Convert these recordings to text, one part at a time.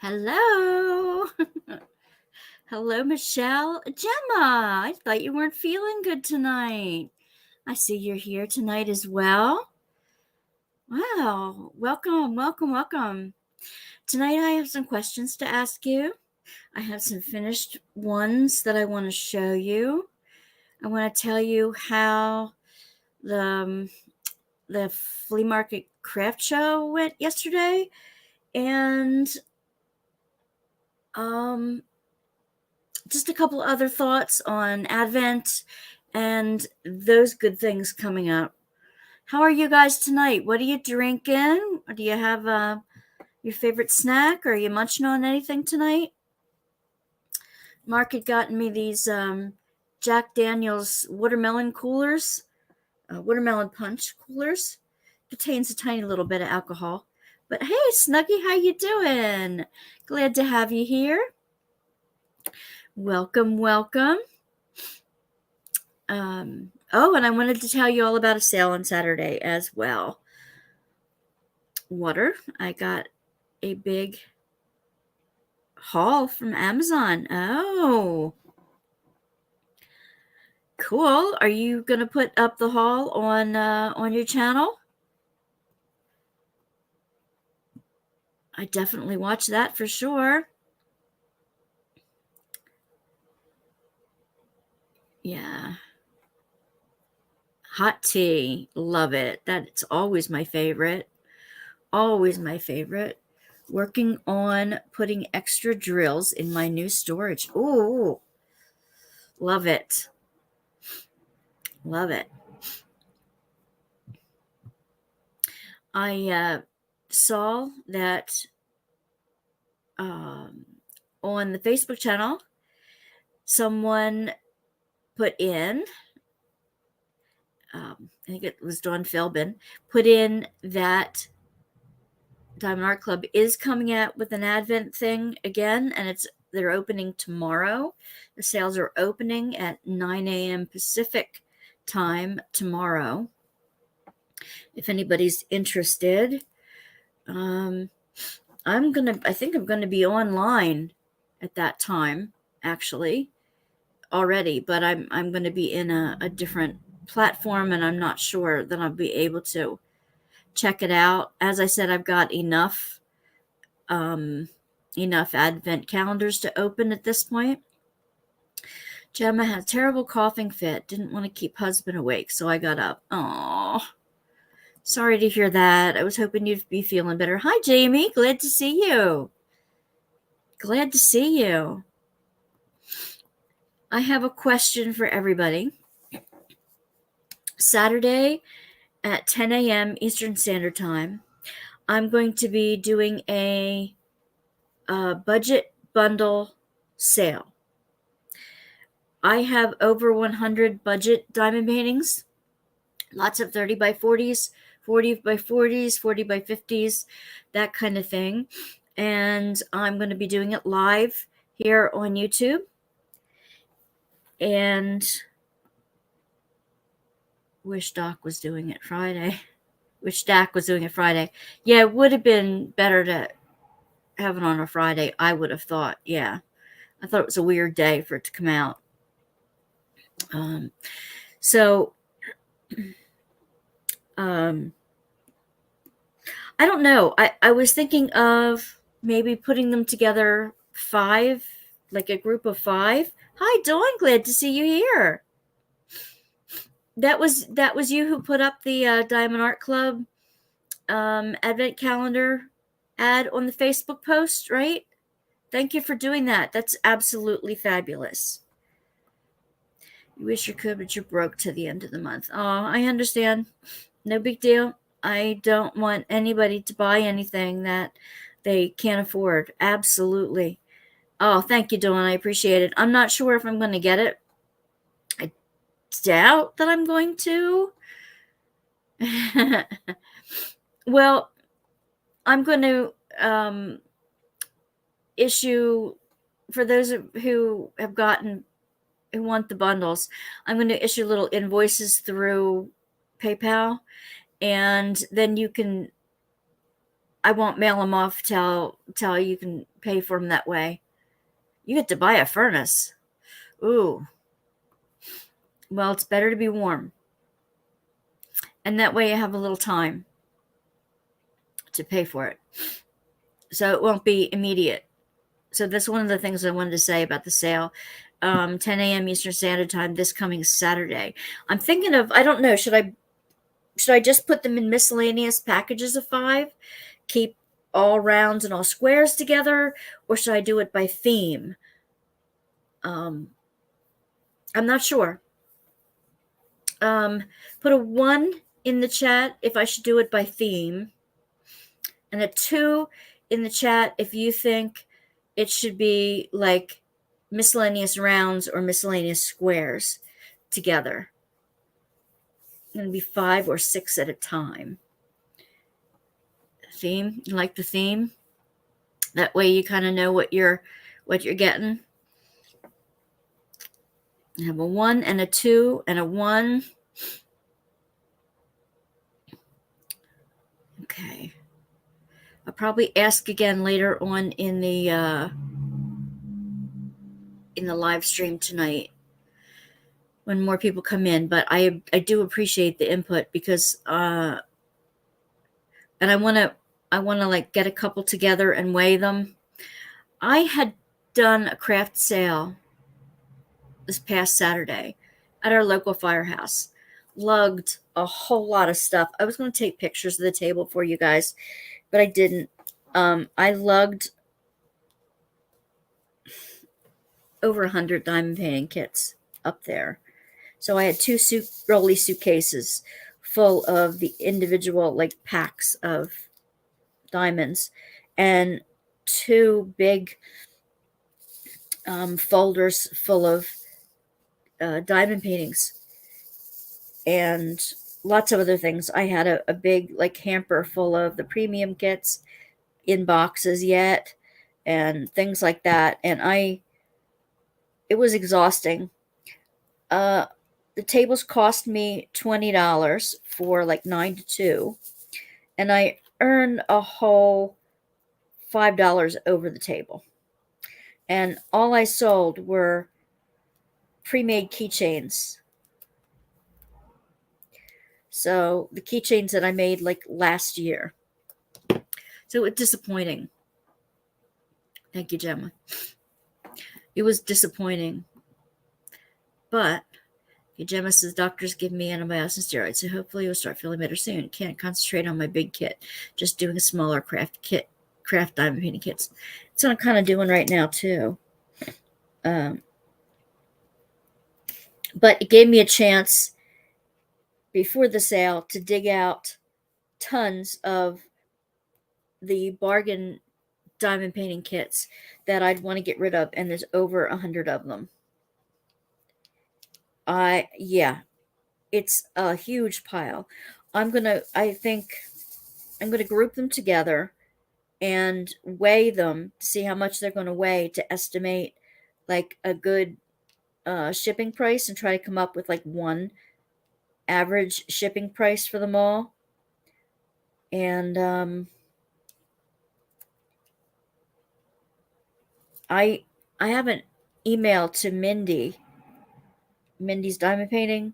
Hello. Hello, Michelle. Gemma, I thought you weren't feeling good tonight. I see you're here tonight as well. Wow. Welcome, welcome, welcome. Tonight I have some questions to ask you. I have some finished ones that I want to show you. I want to tell you how the flea market craft show went yesterday, and just a couple other thoughts on Advent and those good things coming up. How are you guys tonight? What are you drinking? Or do you have your favorite snack? Or are you munching on anything tonight? Mark had gotten me these Jack Daniels watermelon coolers, watermelon punch coolers. Contains a tiny little bit of alcohol. But hey, Snuggie, how you doing? Glad to have you here. Welcome, welcome. And I wanted to tell you all about a sale on Saturday as well. Water. I got a big haul from Amazon. Oh, cool. Are you going to put up the haul on your channel? I definitely watch that for sure. Yeah. Hot tea. Love it. That's always my favorite. Always my favorite. Working on putting extra drills in my new storage. Ooh. Love it. Love it. I saw that on the Facebook channel, someone put in, I think it was Dawn Philbin, put in that Diamond Art Club is coming out with an Advent thing again, and they're opening tomorrow. The sales are opening at 9 a.m. Pacific time tomorrow. If anybody's interested, I think I'm gonna be online at that time, actually, already, but I'm gonna be in a different platform, and I'm not sure that I'll be able to check it out. As I said, I've got enough Advent calendars to open at this point. Gemma had a terrible coughing fit. Didn't want to keep husband awake, so I got up. Aww. Sorry to hear that. I was hoping you'd be feeling better. Hi, Jamie. Glad to see you. Glad to see you. I have a question for everybody. Saturday at 10 a.m. Eastern Standard Time, I'm going to be doing a budget bundle sale. I have over 100 budget diamond paintings, lots of 30 by 40s, 40 by 40s, 40 by 50s, that kind of thing. And I'm going to be doing it live here on YouTube. And wish Doc was doing it Friday. Wish Dak was doing it Friday. Yeah, it would have been better to have it on a Friday, I would have thought. Yeah. I thought it was a weird day for it to come out. I don't know. I was thinking of maybe putting them together 5, like a group of 5. Hi, Dawn. Glad to see you here. That was you who put up the Diamond Art Club Advent calendar ad on the Facebook post, right? Thank you for doing that. That's absolutely fabulous. You wish you could, but you're broke to the end of the month. Oh, I understand. No big deal. I don't want anybody to buy anything that they can't afford. Absolutely. Oh, thank you, Dawn. I appreciate it. I'm not sure if I'm going to get it. I doubt that I'm going to. Well, I'm going to issue, for those who want the bundles, I'm going to issue little invoices through PayPal, and then you can I won't mail them off till you can pay for them that way. You get to buy a furnace. Ooh. Well, it's better to be warm. And that way you have a little time to pay for it. So it won't be immediate. So that's one of the things I wanted to say about the sale. 10 a.m. Eastern Standard Time this coming Saturday. I'm thinking of, I don't know, should I just put them in miscellaneous packages of 5? Keep all rounds and all squares together? Or should I do it by theme? I'm not sure. Put a 1 in the chat if I should do it by theme, and a 2 in the chat if you think it should be like miscellaneous rounds or miscellaneous squares together. It's going to be 5 or 6 at a time. Theme, you like the theme? That way you kind of know what you're getting. I have a 1 and a 2 and a 1. Okay. I'll probably ask again later on in the live stream tonight when more people come in. But I do appreciate the input because and I want to like get a couple together and weigh them. I had done a craft sale this past Saturday at our local firehouse. Lugged a whole lot of stuff. I was going to take pictures of the table for you guys, but I didn't. I lugged over 100 diamond painting kits up there. So I had 2 rolly suitcases full of the individual like packs of diamonds and 2 big folders full of diamond paintings and lots of other things. I had a big like hamper full of the premium kits in boxes yet and things like that. And it was exhausting. The tables cost me $20 for like 9 to 2. And I earned a whole $5 over the table. And all I sold were pre-made keychains. So the keychains that I made like last year. So it's disappointing. Thank you, Gemma. It was disappointing. But Gemma says doctors give me antibiotics and steroids, so hopefully you'll start feeling better soon. Can't concentrate on my big kit. Just doing a smaller craft diamond painting kits. That's what I'm kind of doing right now too. But it gave me a chance before the sale to dig out tons of the bargain diamond painting kits that I'd want to get rid of, and there's over 100 of them. Yeah, it's a huge pile. I think I'm gonna group them together and weigh them to see how much they're going to weigh to estimate like a good shipping price and try to come up with like one average shipping price for them all. And I have an email to Mindy's diamond painting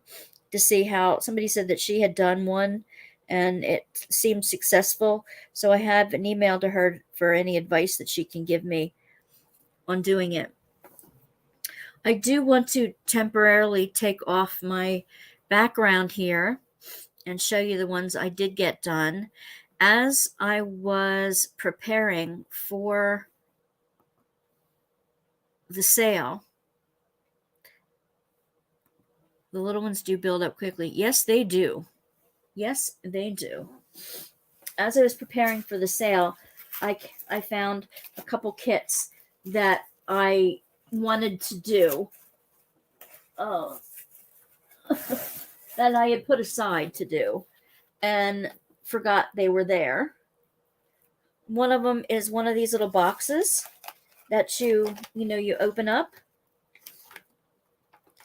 to see how somebody said that she had done one and it seemed successful. So I have an email to her for any advice that she can give me on doing it. I do want to temporarily take off my background here and show you the ones I did get done. As I was preparing for the sale, the little ones do build up quickly. Yes, they do. Yes, they do. As I was preparing for the sale, I found a couple kits that I wanted to do. Oh, that I had put aside to do and forgot they were there. One of them is one of these little boxes that you open up.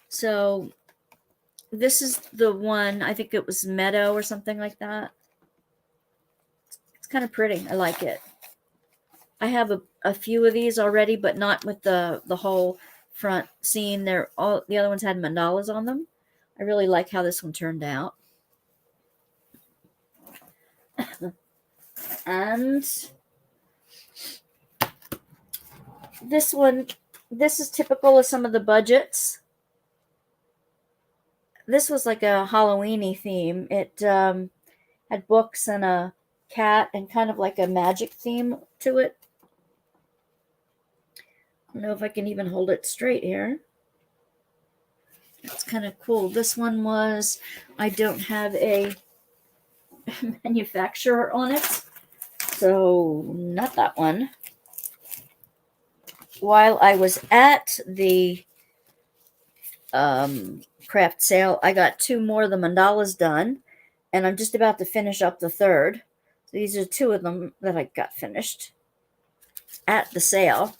So this is the one, I think it was Meadow or something like that. It's kind of pretty. I like it. I have a few of these already, but not with the whole front seam. They're all the other ones had mandalas on them. I really like how this one turned out. And this one, this is typical of some of the budgets. This was like a Halloweeny theme. It had books and a cat and kind of like a magic theme to it. I don't know if I can even hold it straight here. It's kind of cool. This one was, I don't have a manufacturer on it, so not that one. While I was at the craft sale, I got 2 more of the mandalas done, and I'm just about to finish up the third. So these are 2 of them that I got finished at the sale.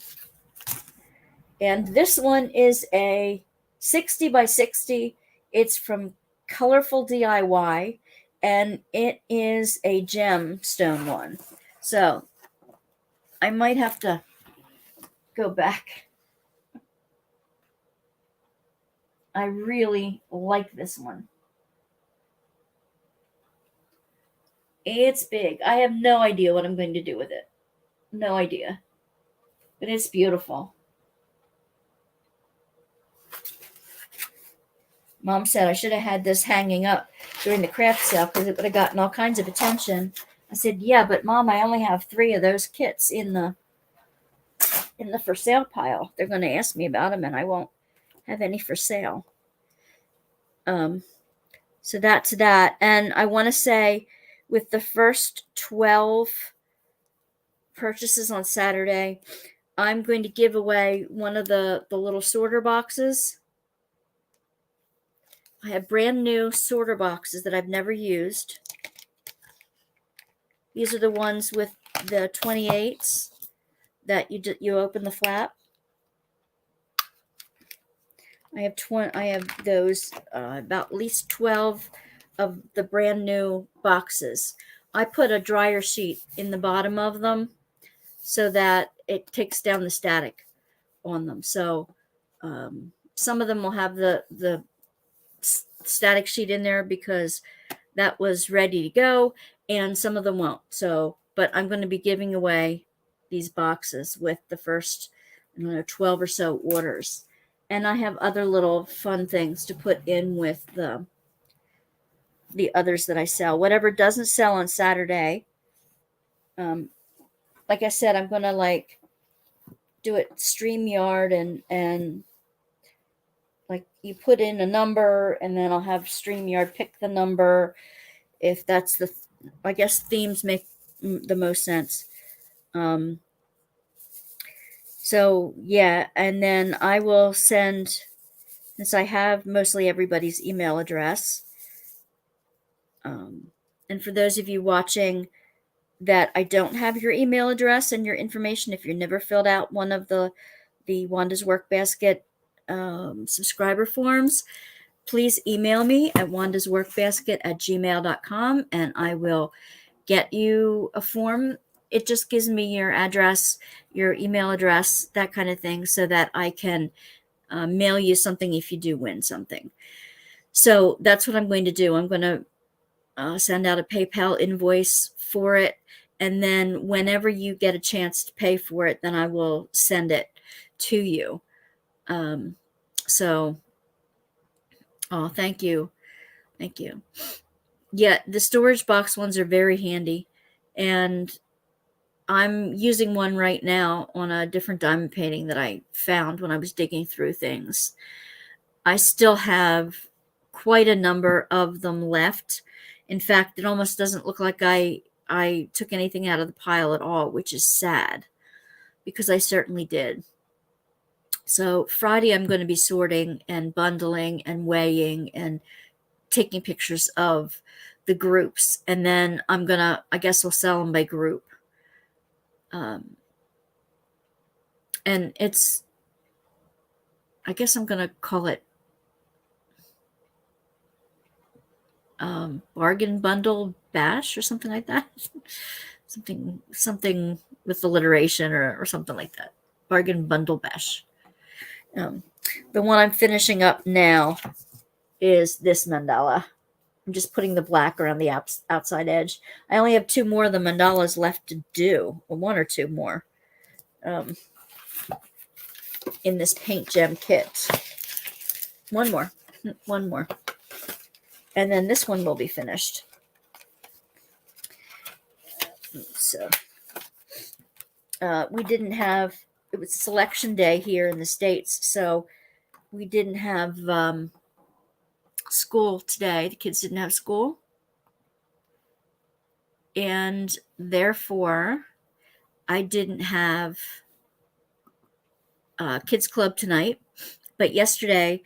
And this one is a 60 by 60. It's from Colorful DIY, and it is a gemstone one. So I might have to go back. I really like this one. It's big. I have no idea what I'm going to do with it. No idea. But it's beautiful. Mom said I should have had this hanging up during the craft sale because it would have gotten all kinds of attention. I said, yeah, but Mom, I only have 3 of those kits in the for sale pile. They're going to ask me about them, and I won't have any for sale. So that's that. And I want to say, with the first 12 purchases on Saturday, I'm going to give away one of the little sorter boxes. I have brand new sorter boxes that I've never used. These are the ones with the 28s that you open the flap. I have those about at least 12 of the brand new boxes. I put a dryer sheet in the bottom of them so that it takes down the static on them. So some of them will have the static sheet in there because that was ready to go, and some of them won't. So, but I'm going to be giving away these boxes with the first, 12 or so orders. And I have other little fun things to put in with the others that I sell. Whatever doesn't sell on Saturday, like I said, I'm going to do it StreamYard and like you put in a number, and then I'll have StreamYard pick the number. If that's I guess themes make the most sense. So yeah, and then I will send, since I have mostly everybody's email address. And for those of you watching that I don't have your email address and your information, if you've never filled out one of the Wanda's Workbasket subscriber forms, please email me at wandasworkbasket@gmail.com, and I will get you a form. It just gives me your address, your email address, that kind of thing, so that I can mail you something if you do win something. So that's what I'm going to do. I'm going to send out a PayPal invoice for it, and then whenever you get a chance to pay for it, then I will send it to you. Oh, thank you. Thank you. Yeah, the storage box ones are very handy, and I'm using one right now on a different diamond painting that I found when I was digging through things. I still have quite a number of them left. In fact, it almost doesn't look like I took anything out of the pile at all, which is sad, because I certainly did. So Friday I'm going to be sorting and bundling and weighing and taking pictures of the groups, and then I guess we'll sell them by group. And I guess I'm going to call it bargain bundle bash or something like that. something with alliteration or something like that. Bargain bundle bash. Um, the one I'm finishing up now is this mandala. I'm just putting the black around the outside edge. I only have 2 more of the mandalas left to do, or 1 or 2 more, in this paint gem kit. 1 more. 1 more. And then this one will be finished. So we didn't have, it was selection day here in the States, so we didn't have school today. The kids didn't have school. And therefore, I didn't have kids club tonight. But yesterday,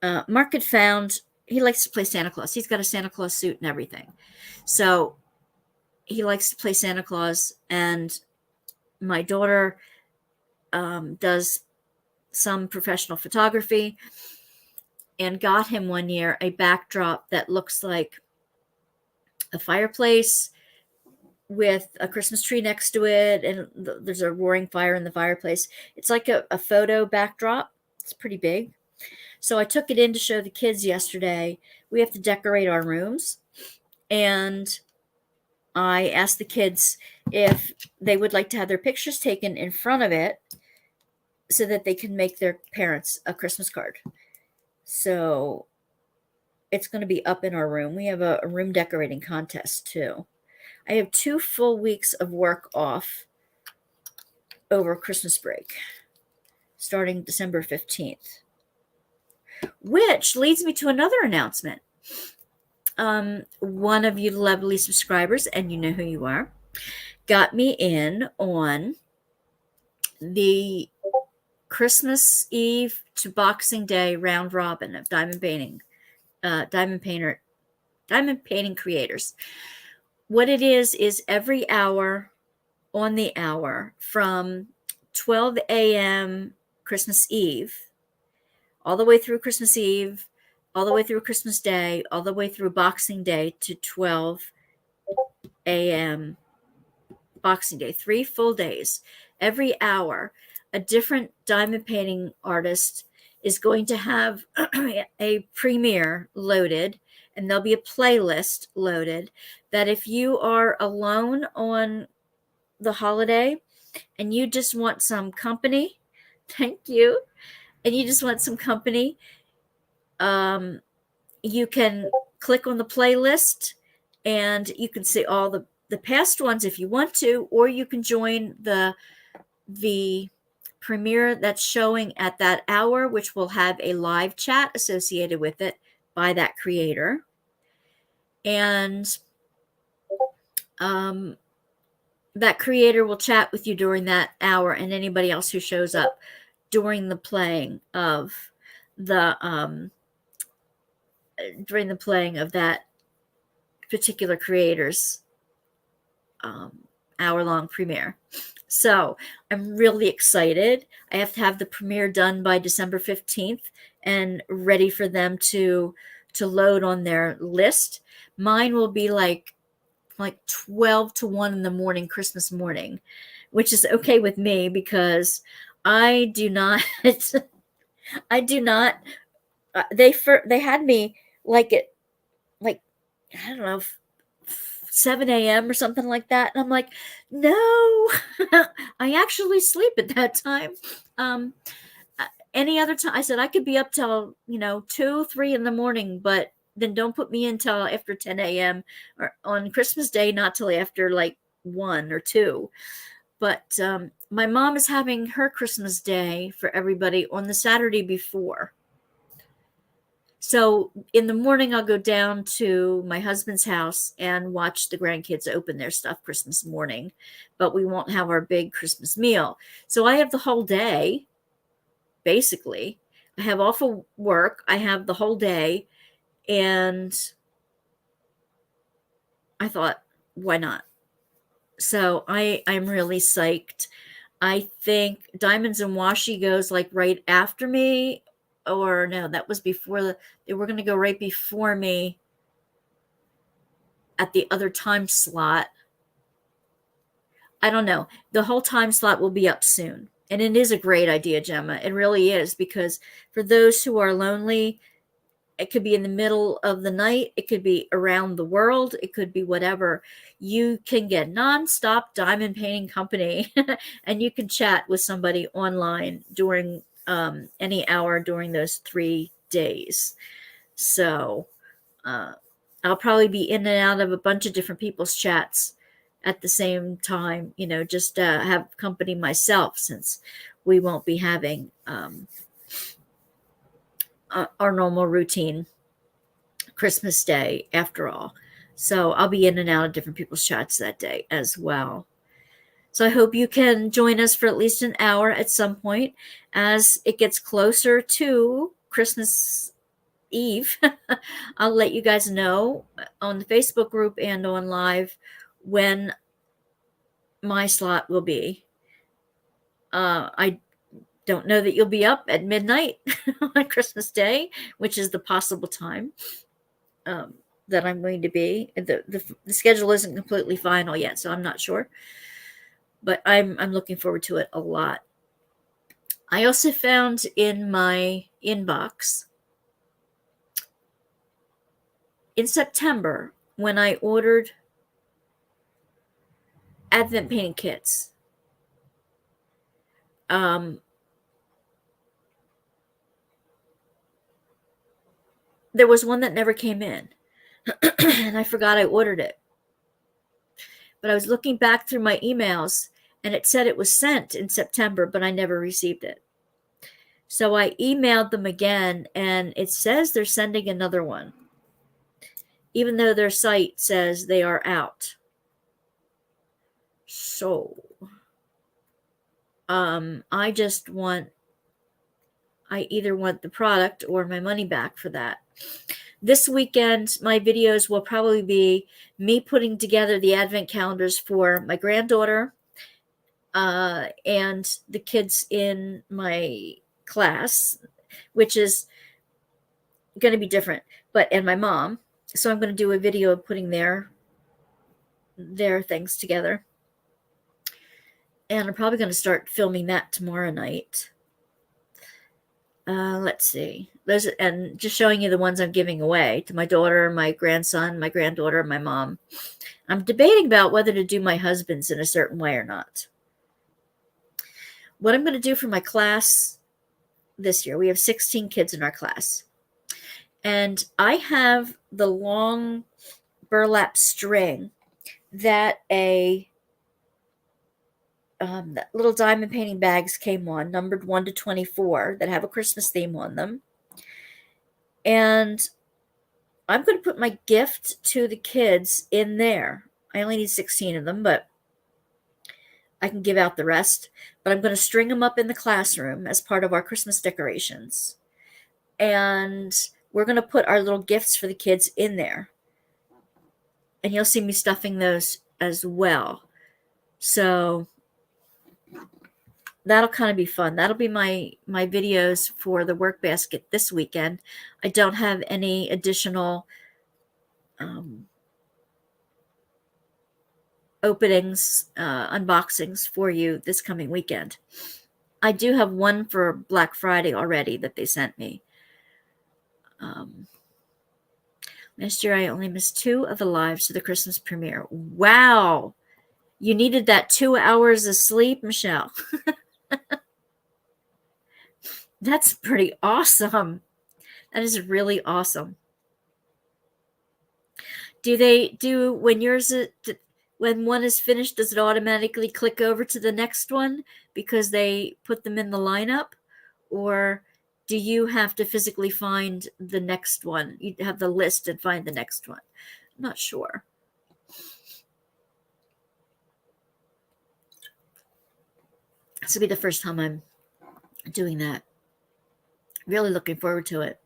Mark had found, he likes to play Santa Claus. He's got a Santa Claus suit and everything. So he likes to play Santa Claus. And my daughter does some professional photography and got him one year a backdrop that looks like a fireplace with a Christmas tree next to it, and there's a roaring fire in the fireplace. It's like a photo backdrop. It's pretty big. So I took it in to show the kids yesterday. We have to decorate our rooms, and I asked the kids if they would like to have their pictures taken in front of it so that they can make their parents a Christmas card. So it's going to be up in our room. We have a room decorating contest too. I have 2 full weeks of work off over Christmas break, starting December 15th, which leads me to another announcement. One of you lovely subscribers, and you know who you are, got me in on the Christmas Eve to Boxing Day round robin of diamond painting creators. What it is every hour on the hour from 12 a.m. Christmas Eve, all the way through Christmas Eve, all the way through Christmas Day, all the way through Boxing Day to 12 a.m. Boxing Day, 3 full days. Every hour, a different diamond painting artist is going to have a premiere loaded, and there'll be a playlist loaded that if you are alone on the holiday and you just want some company, thank you, and you just want some company, you can click on the playlist and you can see all the past ones if you want to, or you can join the premiere that's showing at that hour, which will have a live chat associated with it by that creator. And that creator will chat with you during that hour, and anybody else who shows up during the playing of that particular creator's hour-long premiere. So I'm really excited. I have to have the premiere done by December 15th and ready for them to load on their list. Mine will be like 12 to 1 in the morning, Christmas morning, which is okay with me because I do not they had me I don't know, 7 a.m. or something like that. And I'm like, no, I actually sleep at that time. Any other time, I said I could be up till, 2, 3 in the morning, but then don't put me in till after 10 a.m. or on Christmas Day, not till after 1 or 2. But my mom is having her Christmas Day for everybody on the Saturday before. So in the morning, I'll go down to my husband's house and watch the grandkids open their stuff Christmas morning, but we won't have our big Christmas meal. So I have the whole day, basically. I have off of work. I have the whole day, and I thought, why not? So I'm really psyched. I think Diamonds and Washi goes right after me. Or no, that was before they were going to go right before me at the other time slot. I don't know. The whole time slot will be up soon. And it is a great idea, Gemma. It really is, because for those who are lonely, it could be in the middle of the night, it could be around the world, it could be whatever. You can get nonstop diamond painting company and you can chat with somebody online during any hour during those 3 days. So I'll probably be in and out of a bunch of different people's chats at the same time, just have company myself, since we won't be having our normal routine Christmas Day after all. So I'll be in and out of different people's chats that day as well. So I hope you can join us for at least an hour at some point as it gets closer to Christmas Eve. I'll let you guys know on the Facebook group and on live when my slot will be. I don't know that you'll be up at midnight on Christmas Day, which is the possible time that I'm going to be. The schedule isn't completely final yet, so I'm not sure. But I'm looking forward to it a lot. I also found in my inbox in September, when I ordered Advent painting kits, there was one that never came in, and I forgot I ordered it. But I was looking back through my emails, and it said it was sent in September, but I never received it. So I emailed them again, and it says they're sending another one, even though their site says they are out. So I either want the product or my money back for that. This weekend, my videos will probably be me putting together the advent calendars for my granddaughter and the kids in my class, which is going to be different, and my mom. So I'm going to do a video of putting their things together. And I'm probably going to start filming that tomorrow night. Let's see. And just showing you the ones I'm giving away to my daughter, my grandson, my granddaughter, and my mom. I'm debating about whether to do my husband's in a certain way or not. What I'm going to do for my class this year, we have 16 kids in our class. And I have the long burlap string that that little diamond painting bags came on, numbered 1 to 24, that have a Christmas theme on them. And I'm going to put my gift to the kids in there. I only need 16 of them, but I can give out the rest. But I'm going to string them up in the classroom as part of our Christmas decorations. And we're going to put our little gifts for the kids in there. And you'll see me stuffing those as well. So that'll kind of be fun. That'll be my videos for the work basket this weekend. I don't have any additional openings, unboxings for you this coming weekend. I do have one for Black Friday already that they sent me. Last year I only missed 2 of the lives to the Christmas premiere. Wow! You needed that 2 hours of sleep, Michelle. That's pretty awesome. That is really awesome. When one is finished, does it automatically click over to the next one because they put them in the lineup? Or do you have to physically find the next one? You have the list and find the next one. I'm not sure. This will be the first time I'm doing that. Really looking forward to it.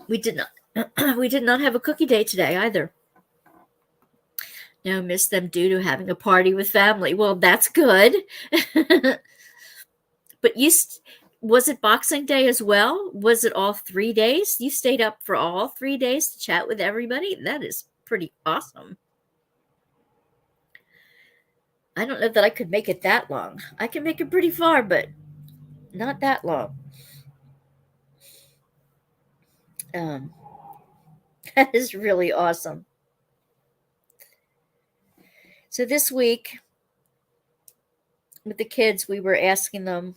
We did not have a cookie day today either. No, miss them due to having a party with family. Well, that's good. But was it Boxing Day as well? Was it all 3 days? You stayed up for all 3 days to chat with everybody? That is pretty awesome. I don't know that I could make it that long. I can make it pretty far, but not that long. Um, that is really awesome. So this week with the kids, we were asking them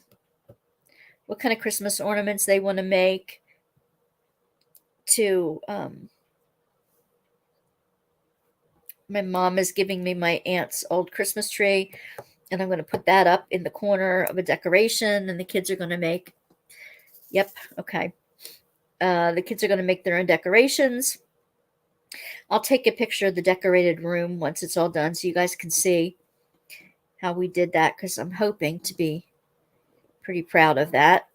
what kind of Christmas ornaments they want to make to my mom is giving me my aunt's old Christmas tree, and I'm going to put that up in the corner of a decoration, and the kids are going to make, yep, okay. The kids are going to make their own decorations. I'll take a picture of the decorated room once it's all done so you guys can see how we did that, because I'm hoping to be pretty proud of that.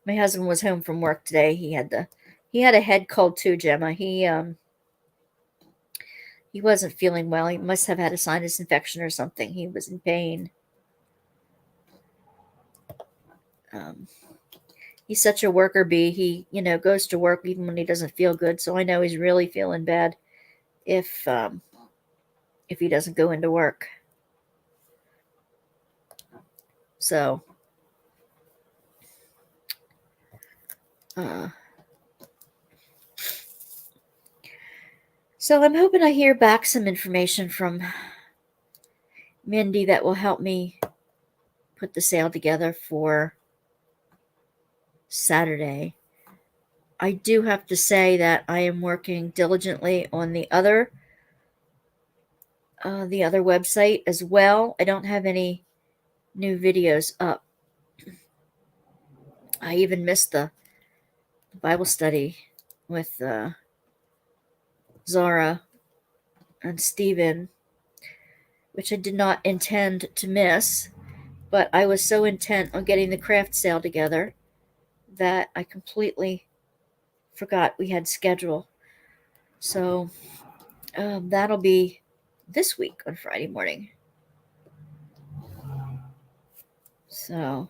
My husband was home from work today. He had a head cold too, Gemma. He wasn't feeling well. He must have had a sinus infection or something. He was in pain. He's such a worker bee. He, goes to work even when he doesn't feel good. So I know he's really feeling bad if he doesn't go into work. So, I'm hoping I hear back some information from Mindy that will help me put the sale together for Saturday. I do have to say that I am working diligently on the other website as well. I don't have any new videos up. I even missed the Bible study with Zara and Stephen, which I did not intend to miss, but I was so intent on getting the craft sale together that I completely forgot we had schedule. So that'll be this week on Friday morning. So,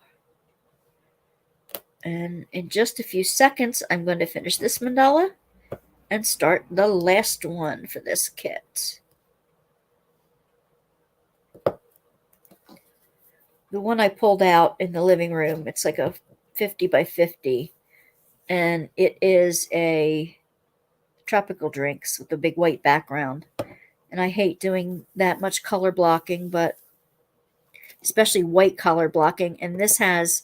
and in just a few seconds, I'm going to finish this mandala and start the last one for this kit. The one I pulled out in the living room, it's like a 50 by 50, and it is a tropical drinks with a big white background. And I hate doing that much color blocking, but especially white color blocking. And this has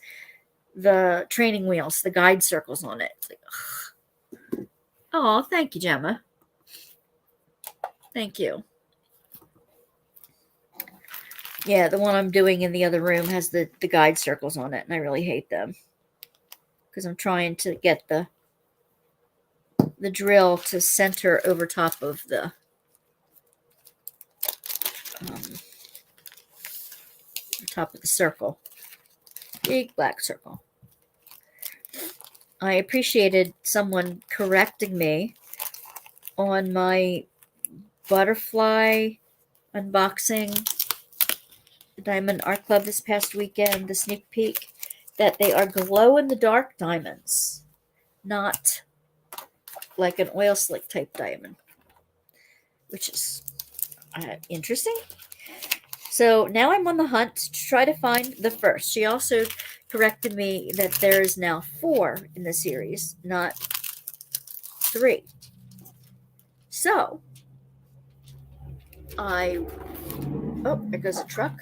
the training wheels, the guide circles on it. It's like, oh, thank you, Gemma. Thank you. Yeah, the one I'm doing in the other room has the guide circles on it, and I really hate them because I'm trying to get the drill to center over top of the top of the circle. Big black circle. I appreciated someone correcting me on my butterfly unboxing Diamond Art Club this past weekend, the sneak peek, that they are glow-in-the-dark diamonds, not like an oil slick type diamond, which is interesting. So now I'm on the hunt to try to find the first. She also corrected me that there is now 4 in the series, not 3. So oh, there goes a truck.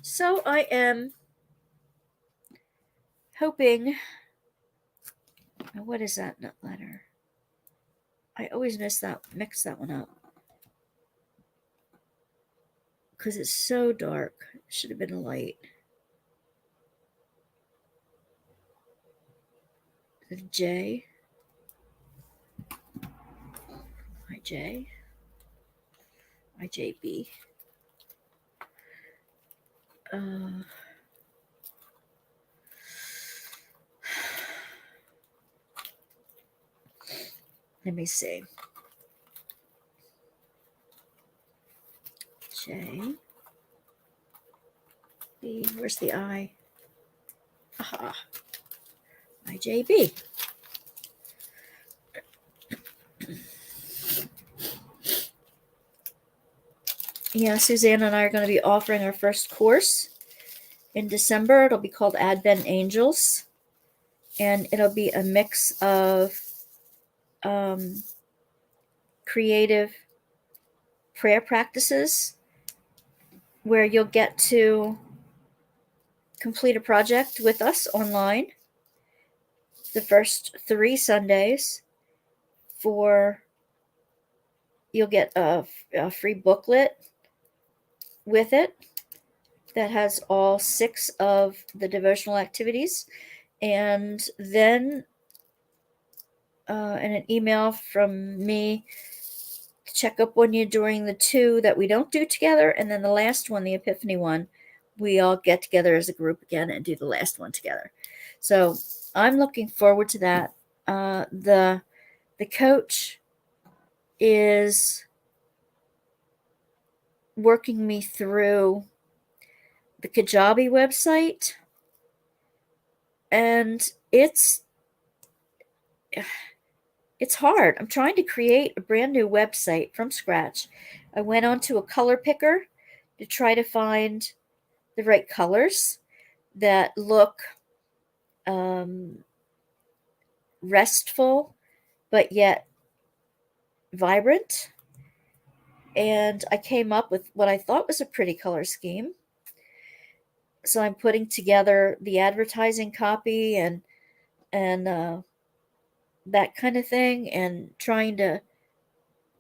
So I am hoping, what is that letter? I always mix that one up because it's so dark. It should have been a light. The J. IJ. IJB. Let me see. J. B. Where's the I? Aha. IJB. Yeah, Suzanne and I are going to be offering our first course in December. It'll be called Advent Angels, and it'll be a mix of um, creative prayer practices where you'll get to complete a project with us online the first 3 Sundays. For you'll get a free booklet with it that has all 6 of the devotional activities, and then and an email from me to check up on you during the 2 that we don't do together, and then the last one, the Epiphany one, we all get together as a group again and do the last one together. So I'm looking forward to that. The coach is working me through the Kajabi website, and it's hard. I'm trying to create a brand new website from scratch. I went onto a color picker to try to find the right colors that look restful but yet vibrant. And I came up with what I thought was a pretty color scheme. So I'm putting together the advertising copy and that kind of thing, and trying to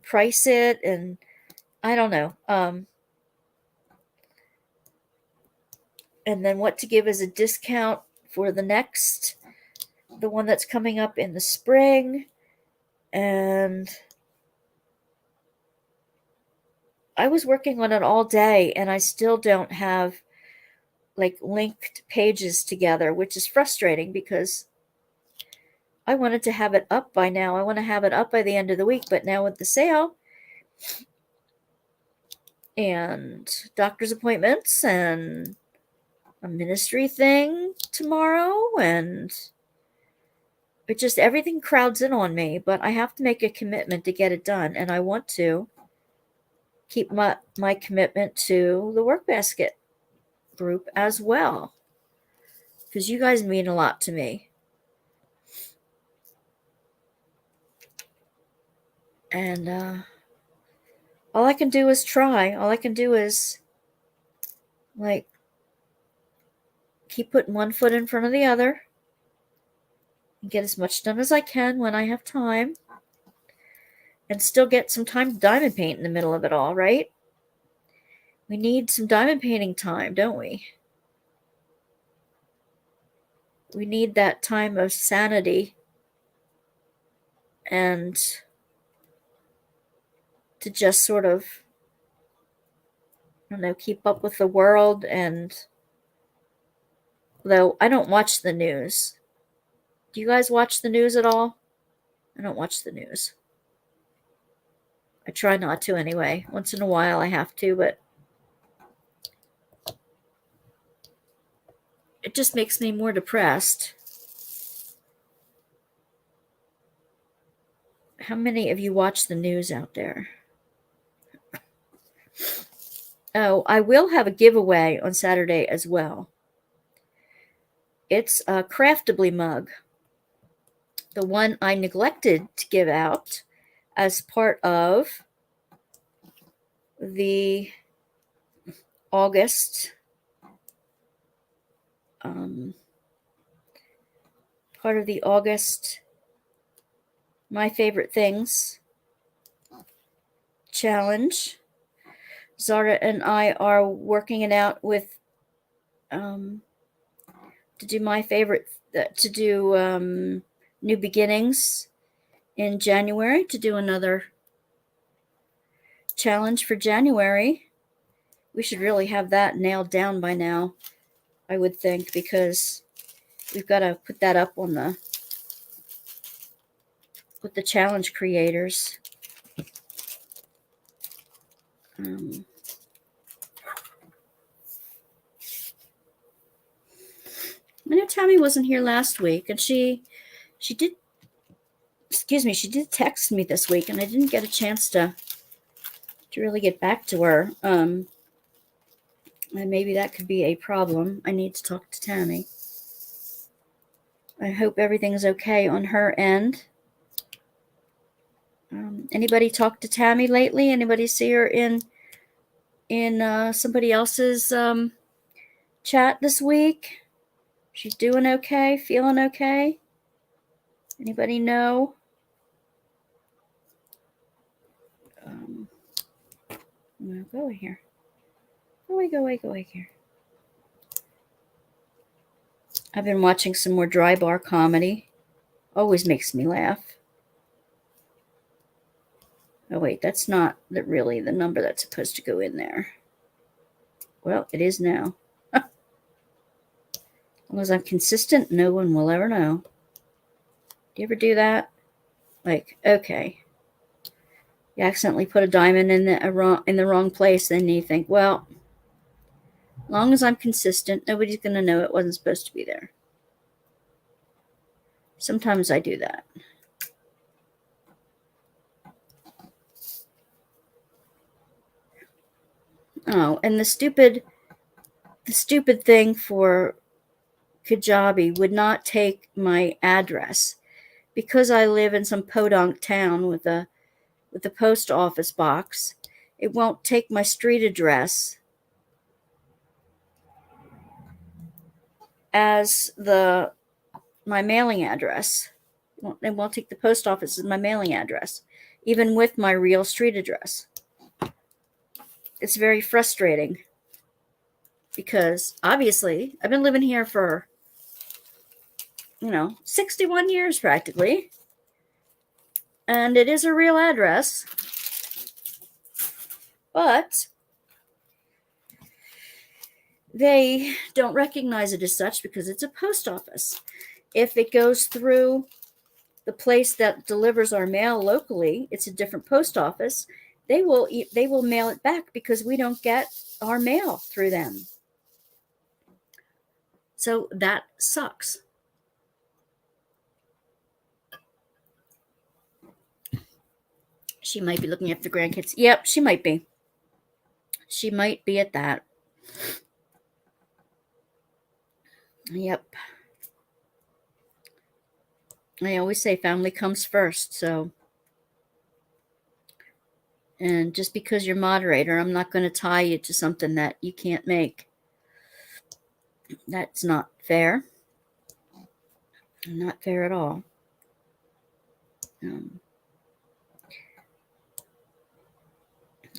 price it, and I don't know. And then what to give as a discount for the one that's coming up in the spring. And I was working on it all day, and I still don't have like linked pages together, which is frustrating because I wanted to have it up by now. I want to have it up by the end of the week, but now with the sale and doctor's appointments and a ministry thing tomorrow, and it just everything crowds in on me, but I have to make a commitment to get it done, and I want to keep my commitment to the Workbasket group as well, because you guys mean a lot to me. And all I can do is try. All I can do is like keep putting one foot in front of the other and get as much done as I can when I have time, and still get some time to diamond paint in the middle of it all, right? We need some diamond painting time, don't we? We need that time of sanity and to just sort of, I don't know, keep up with the world. And though I don't watch the news. Do you guys watch the news at all? I don't watch the news. I try not to anyway. Once in a while I have to, but it just makes me more depressed. How many of you watch the news out there? Oh, I will have a giveaway on Saturday as well. It's a Craftably mug, the one I neglected to give out as part of the August My Favorite Things challenge. Zara and I are working it out with to do New Beginnings in January, to do another challenge for January. We should really have that nailed down by now, I would think, because we've got to put that up on with the challenge creators. I know Tammy wasn't here last week, and she did text me this week, and I didn't get a chance to to really get back to her. And maybe that could be a problem. I need to talk to Tammy. I hope everything's okay on her end. Anybody talk to Tammy lately? Anybody see her in somebody else's chat this week? She's doing okay? Feeling okay? Anybody know? No, go away here. Go away here. I've been watching some more dry bar comedy. Always makes me laugh. Oh wait, that's not really the number that's supposed to go in there. Well, it is now. As long as I'm consistent, no one will ever know. Do you ever do that? Like, okay, you accidentally put a diamond in the wrong place, then you think, well, as long as I'm consistent, nobody's going to know it wasn't supposed to be there. Sometimes I do that. Oh, and the stupid thing for Kajabi would not take my address because I live in some podunk town with a post office box. It won't take my street address as my mailing address. It won't take the post office as my mailing address, even with my real street address. It's very frustrating because obviously I've been living here for 61 years practically, and it is a real address, but they don't recognize it as such because it's a post office. If it goes through the place that delivers our mail locally, it's a different post office. They will mail it back because we don't get our mail through them. So that sucks. She might be looking after the grandkids. Yep, she might be. She might be at that. Yep. I always say family comes first, so. And just because you're moderator, I'm not going to tie you to something that you can't make. That's not fair. Not fair at all.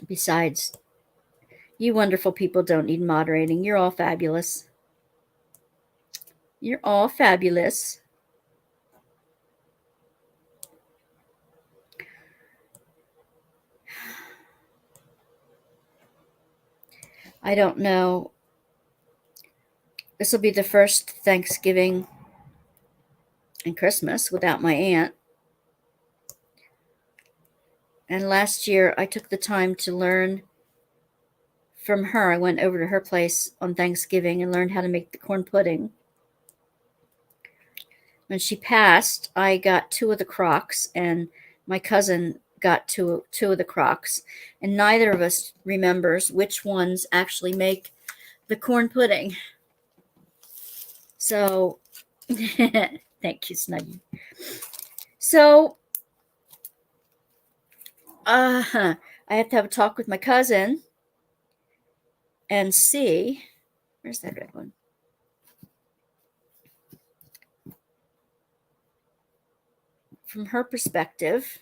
Besides, you wonderful people don't need moderating. You're all fabulous. You're all fabulous. I don't know. This will be the first Thanksgiving and Christmas without my aunt. And last year, I took the time to learn from her. I went over to her place on Thanksgiving and learned how to make the corn pudding. When she passed, I got 2 of the crocks, and my cousin got two of the crocks. And neither of us remembers which ones actually make the corn pudding. So, thank you, Snuggie. So, I have to have a talk with my cousin and see. Where's that red one? From her perspective,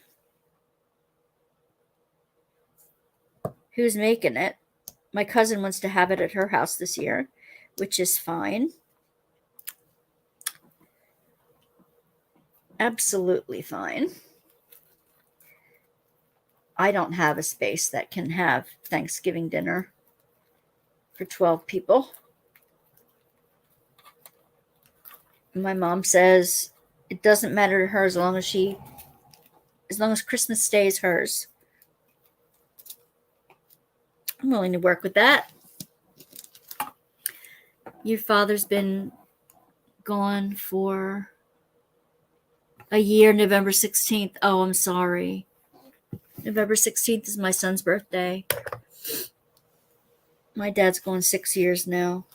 who's making it? My cousin wants to have it at her house this year, which is fine. Absolutely fine. I don't have a space that can have Thanksgiving dinner for 12 people. My mom says it doesn't matter to her as long as Christmas stays hers. I'm willing to work with that. Your father's been gone for a year, November 16th. Oh, I'm sorry. November 16th is my son's birthday. My dad's going 6 years now.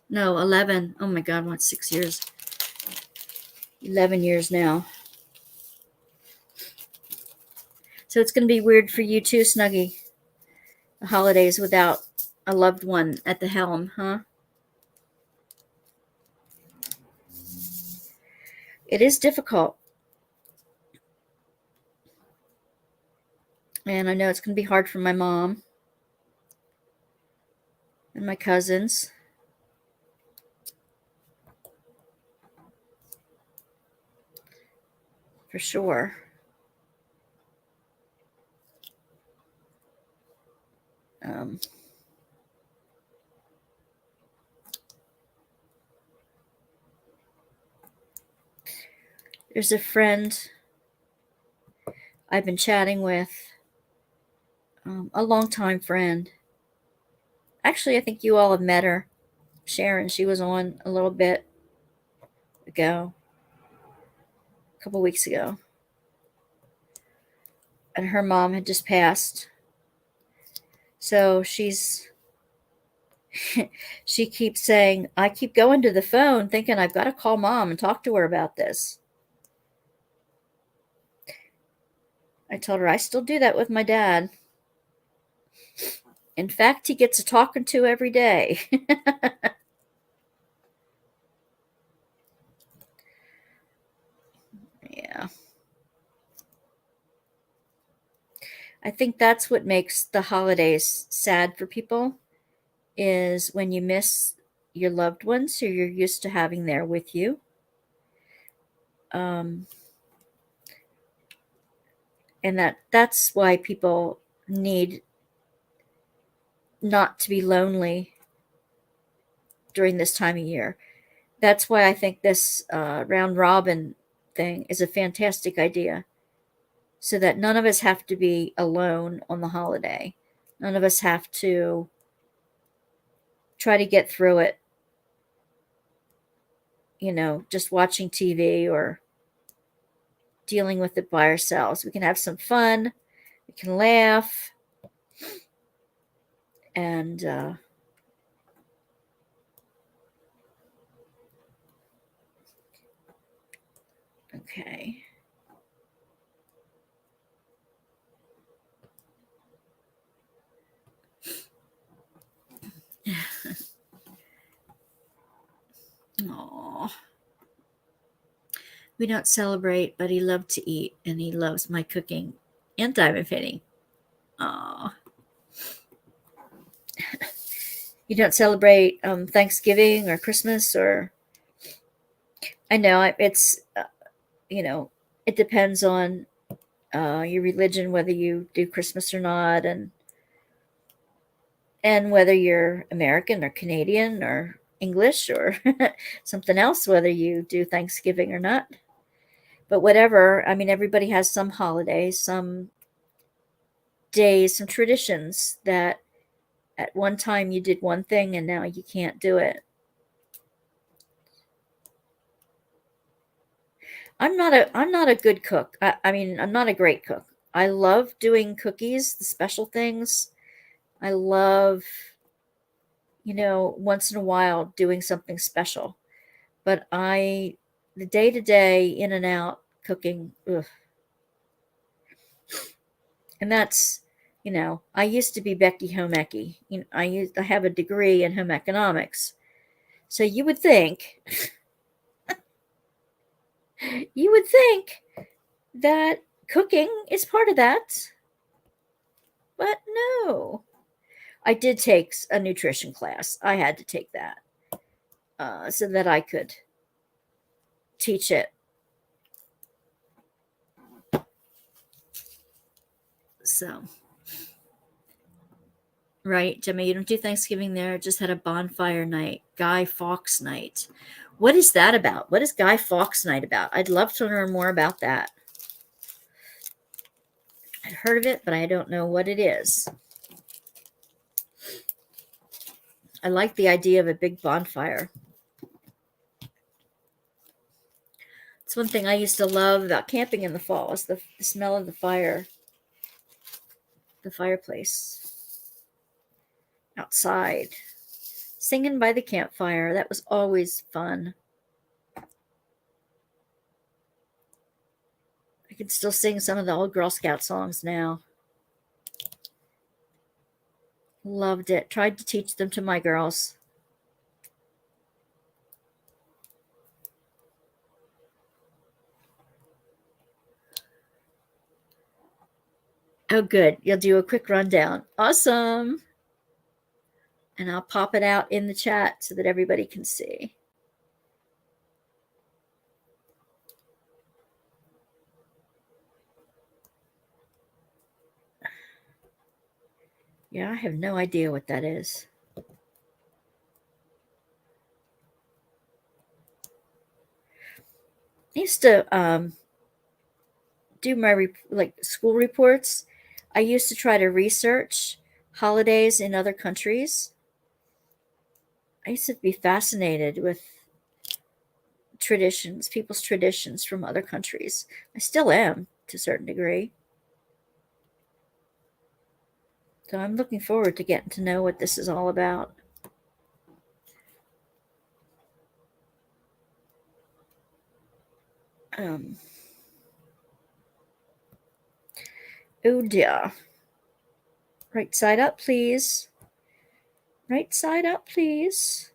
No, 11. Oh my God, what's 6 years? 11 years now. So it's going to be weird for you too, Snuggie. The holidays without a loved one at the helm, huh? It is difficult. And I know it's going to be hard for my mom and my cousins. For sure. There's a friend I've been chatting with, a longtime friend. Actually, I think you all have met her. Sharon, she was on a little bit ago, a couple weeks ago. And her mom had just passed. So she keeps saying, I keep going to the phone thinking I've got to call mom and talk to her about this. I told her I still do that with my dad. In fact, he gets a talking to every day. Yeah. I think that's what makes the holidays sad for people, is when you miss your loved ones who you're used to having there with you. And that's why people need not to be lonely during this time of year. That's why I think this round robin thing is a fantastic idea, so that none of us have to be alone on the holiday. None of us have to try to get through it, just watching TV or dealing with it by ourselves. We can have some fun. We can laugh. And okay. Aww. We don't celebrate, but he loved to eat, and he loves my cooking and diamond painting. Aww. You don't celebrate Thanksgiving or Christmas, or I know it's it depends on your religion, whether you do Christmas or not, and whether you're American or Canadian or English or something else, whether you do Thanksgiving or not. But whatever, I mean, everybody has some holidays, some days, some traditions that at one time you did one thing and now you can't do it. I'm not a good cook. I mean, I'm not a great cook. I love doing cookies, the special things. I love, once in a while doing something special. But the day to day in and out cooking, ugh. And that's, I used to be Becky Home Eccy. I have a degree in home economics. So you would think that cooking is part of that. But no. I did take a nutrition class. I had to take that so that I could teach it. So, right, Gemma, you don't do Thanksgiving there. Just had a bonfire night, Guy Fawkes night. What is that about? What is Guy Fawkes night about? I'd love to learn more about that. I've heard of it, but I don't know what it is. I like the idea of a big bonfire. It's one thing I used to love about camping in the fall is the smell of the fireplace outside. Singing by the campfire. That was always fun. I can still sing some of the old Girl Scout songs now. Loved it. Tried to teach them to my girls. Oh, good. You'll do a quick rundown. Awesome. And I'll pop it out in the chat so that everybody can see. Yeah, I have no idea what that is. I used to do my school reports. I used to try to research holidays in other countries. I used to be fascinated with traditions, people's traditions from other countries. I still am to a certain degree. So I'm looking forward to getting to know what this is all about. Oh dear. Right side up, please. Right side up, please.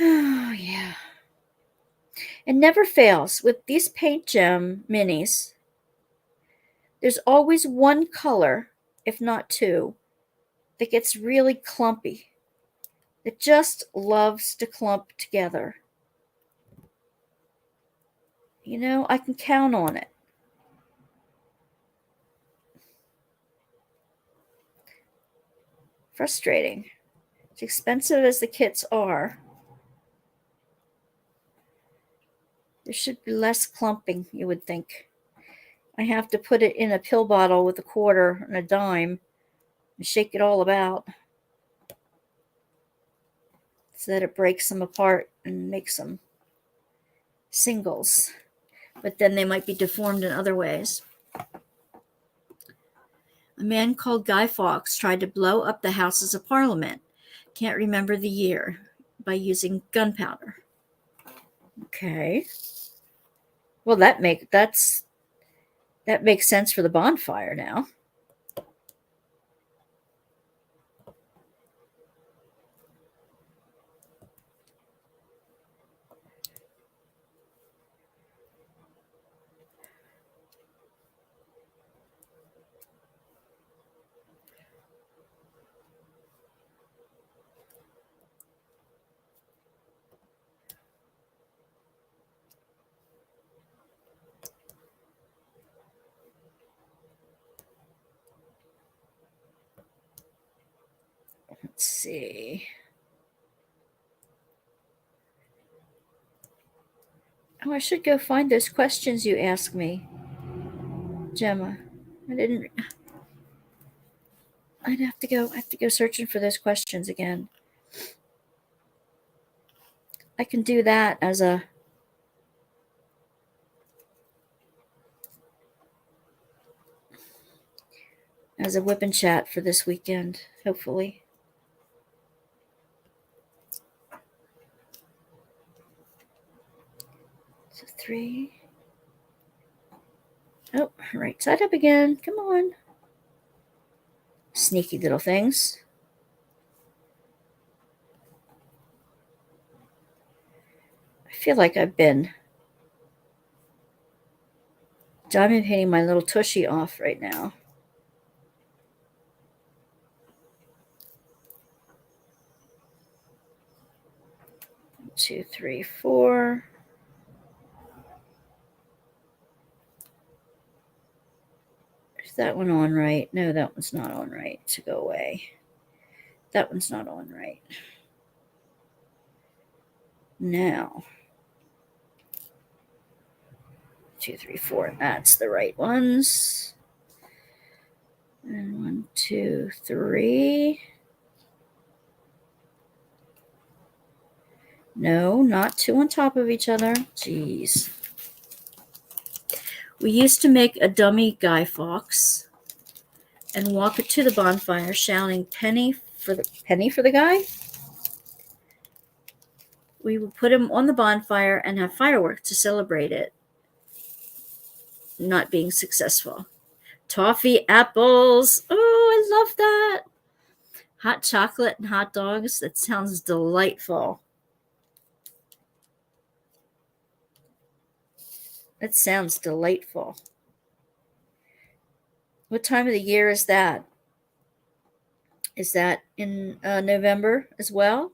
Oh, yeah. It never fails with these paint gem minis. There's always one color, if not two, that gets really clumpy. It just loves to clump together. You know, I can count on it. Frustrating. As expensive as the kits are, there should be less clumping, you would think. I have to put it in a pill bottle with a quarter and a dime and shake it all about so that it breaks them apart and makes them singles. But then they might be deformed in other ways. A man called Guy Fawkes tried to blow up the Houses of Parliament. Can't remember the year. By using gunpowder. Okay. Well, that makes sense for the bonfire now. Let's see. Oh, I should go find those questions you asked me, Gemma. I have to go searching for those questions again. I can do that as a whip and chat for this weekend, hopefully. So 3. Oh, right side up again. Come on. Sneaky little things. I feel like I've been diamond painting my little tushy off right now. Two, three, 4. Is that one on right? No, that one's not on right. So go away. That one's not on right. Now. 2, 3, 4. That's the right ones. And 1, 2, 3. No, not two on top of each other. Jeez. We used to make a dummy Guy Fawkes and walk it to the bonfire, shouting penny for the guy. We would put him on the bonfire and have fireworks to celebrate it not being successful. Toffee apples. Oh, I love that. Hot chocolate and hot dogs. That sounds delightful. That sounds delightful. What time of the year is that? Is that in November as well?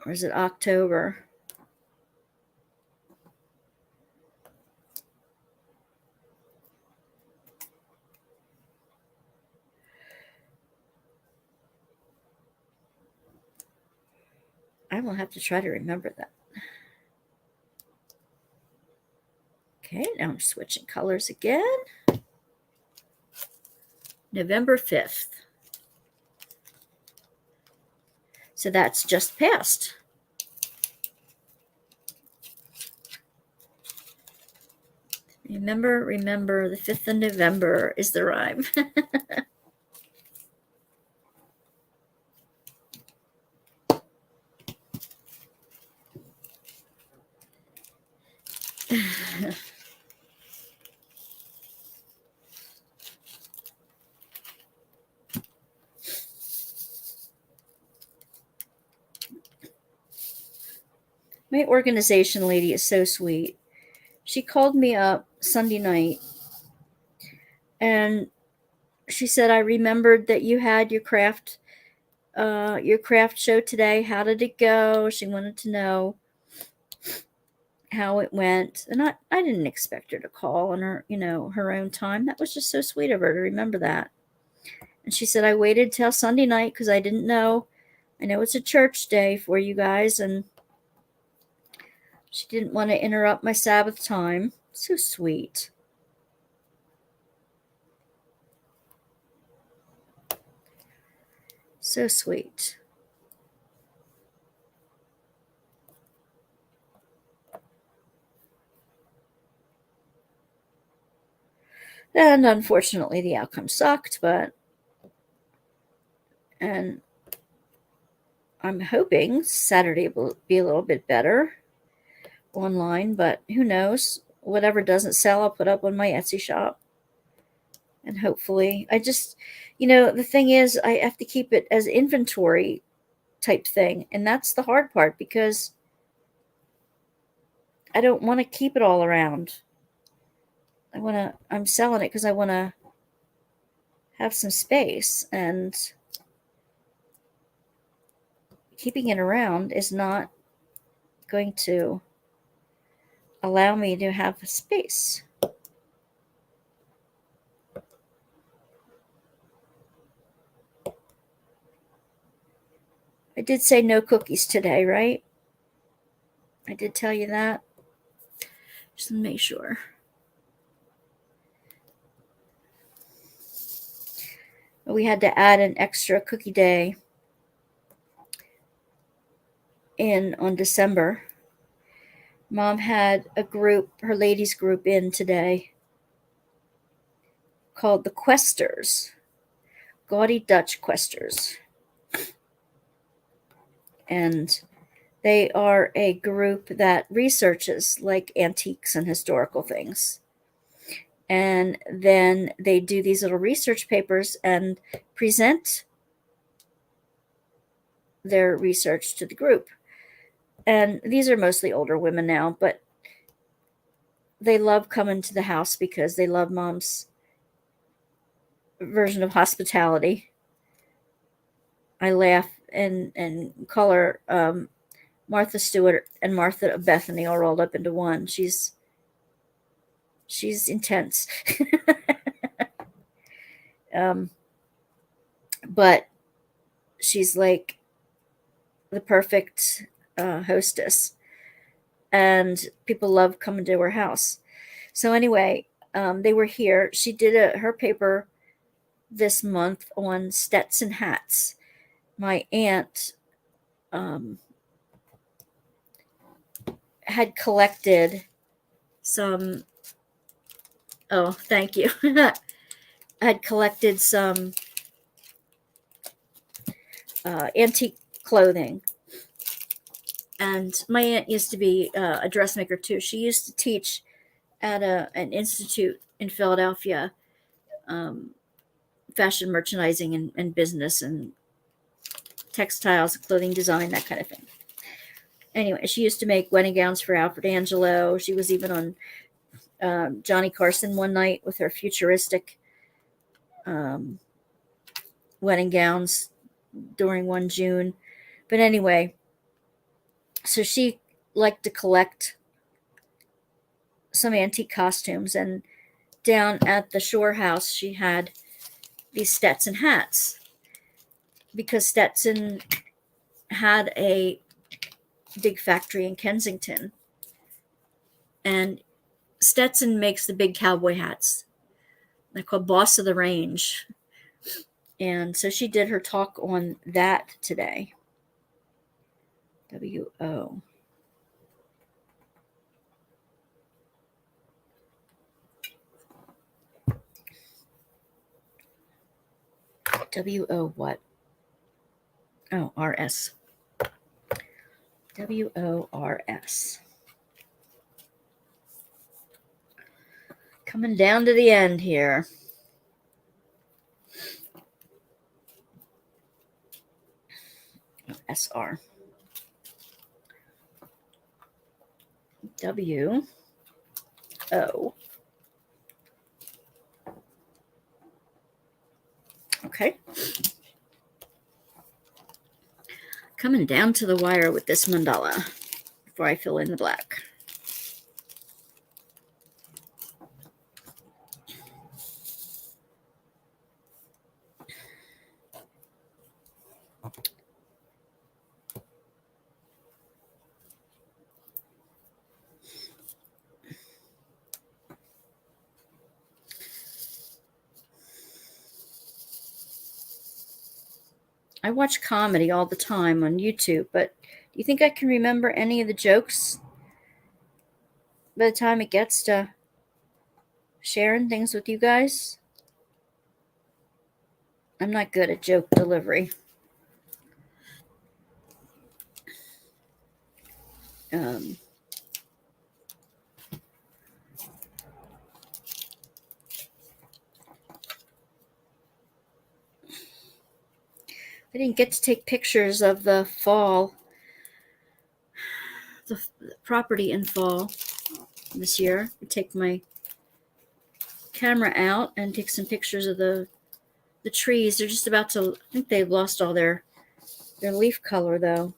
Or is it October? I will have to try to remember that. Okay, now I'm switching colors again. November 5th. So that's just passed. Remember, the 5th of November is the rhyme. My organization lady is so sweet. She called me up Sunday night and she said, I remembered that you had your craft show today. How did it go? She wanted to know how it went. And I didn't expect her to call on her, her own time. That was just so sweet of her to remember that. And she said, I waited till Sunday night because I didn't know. I know it's a church day for you guys, and she didn't want to interrupt my Sabbath time. So sweet. So sweet. And unfortunately, the outcome sucked, and I'm hoping Saturday will be a little bit better online, but who knows? Whatever doesn't sell, I'll put up on my Etsy shop. And hopefully, the thing is, I have to keep it as inventory type thing. And that's the hard part because I don't want to keep it all around. I'm selling it because I want to have some space, and keeping it around is not going to allow me to have space. I did say no cookies today, right? I did tell you that. Just to make sure. We had to add an extra cookie day on December. Mom had her ladies group in today called the Questers, Gaudy Dutch Questers. And they are a group that researches like antiques and historical things. And then they do these little research papers and present their research to the group. And these are mostly older women now, but they love coming to the house because they love Mom's version of hospitality. I laugh and call her Martha Stewart and Martha Bethany all rolled up into one. She's intense. But she's like the perfect hostess, and people love coming to her house. So anyway, they were here. She did her paper this month on Stetson hats. My aunt had collected some. Oh, thank you. Had collected some antique clothing. And my aunt used to be a dressmaker too. She used to teach at an institute in Philadelphia, um, fashion merchandising and business and textiles, clothing design, that kind of thing. Anyway, she used to make wedding gowns for Alfred Angelo. She was even on Johnny Carson one night with her futuristic um, wedding gowns during one June. But anyway, so she liked to collect some antique costumes, and down at the Shore House, she had these Stetson hats because Stetson had a big factory in Kensington, and Stetson makes the big cowboy hats. They're called Boss of the Range. And so she did her talk on that today. W-O. W-O what? Oh, R-S. W-O-R-S. Coming down to the end here. S-R. W-O. Okay. Coming down to the wire with this mandala before I fill in the black. I watch comedy all the time on YouTube, but do you think I can remember any of the jokes by the time it gets to sharing things with you guys? I'm not good at joke delivery. I didn't get to take pictures of the fall, the property in fall this year. I take my camera out and take some pictures of the trees. They're just about to, I think they've lost all their leaf color though.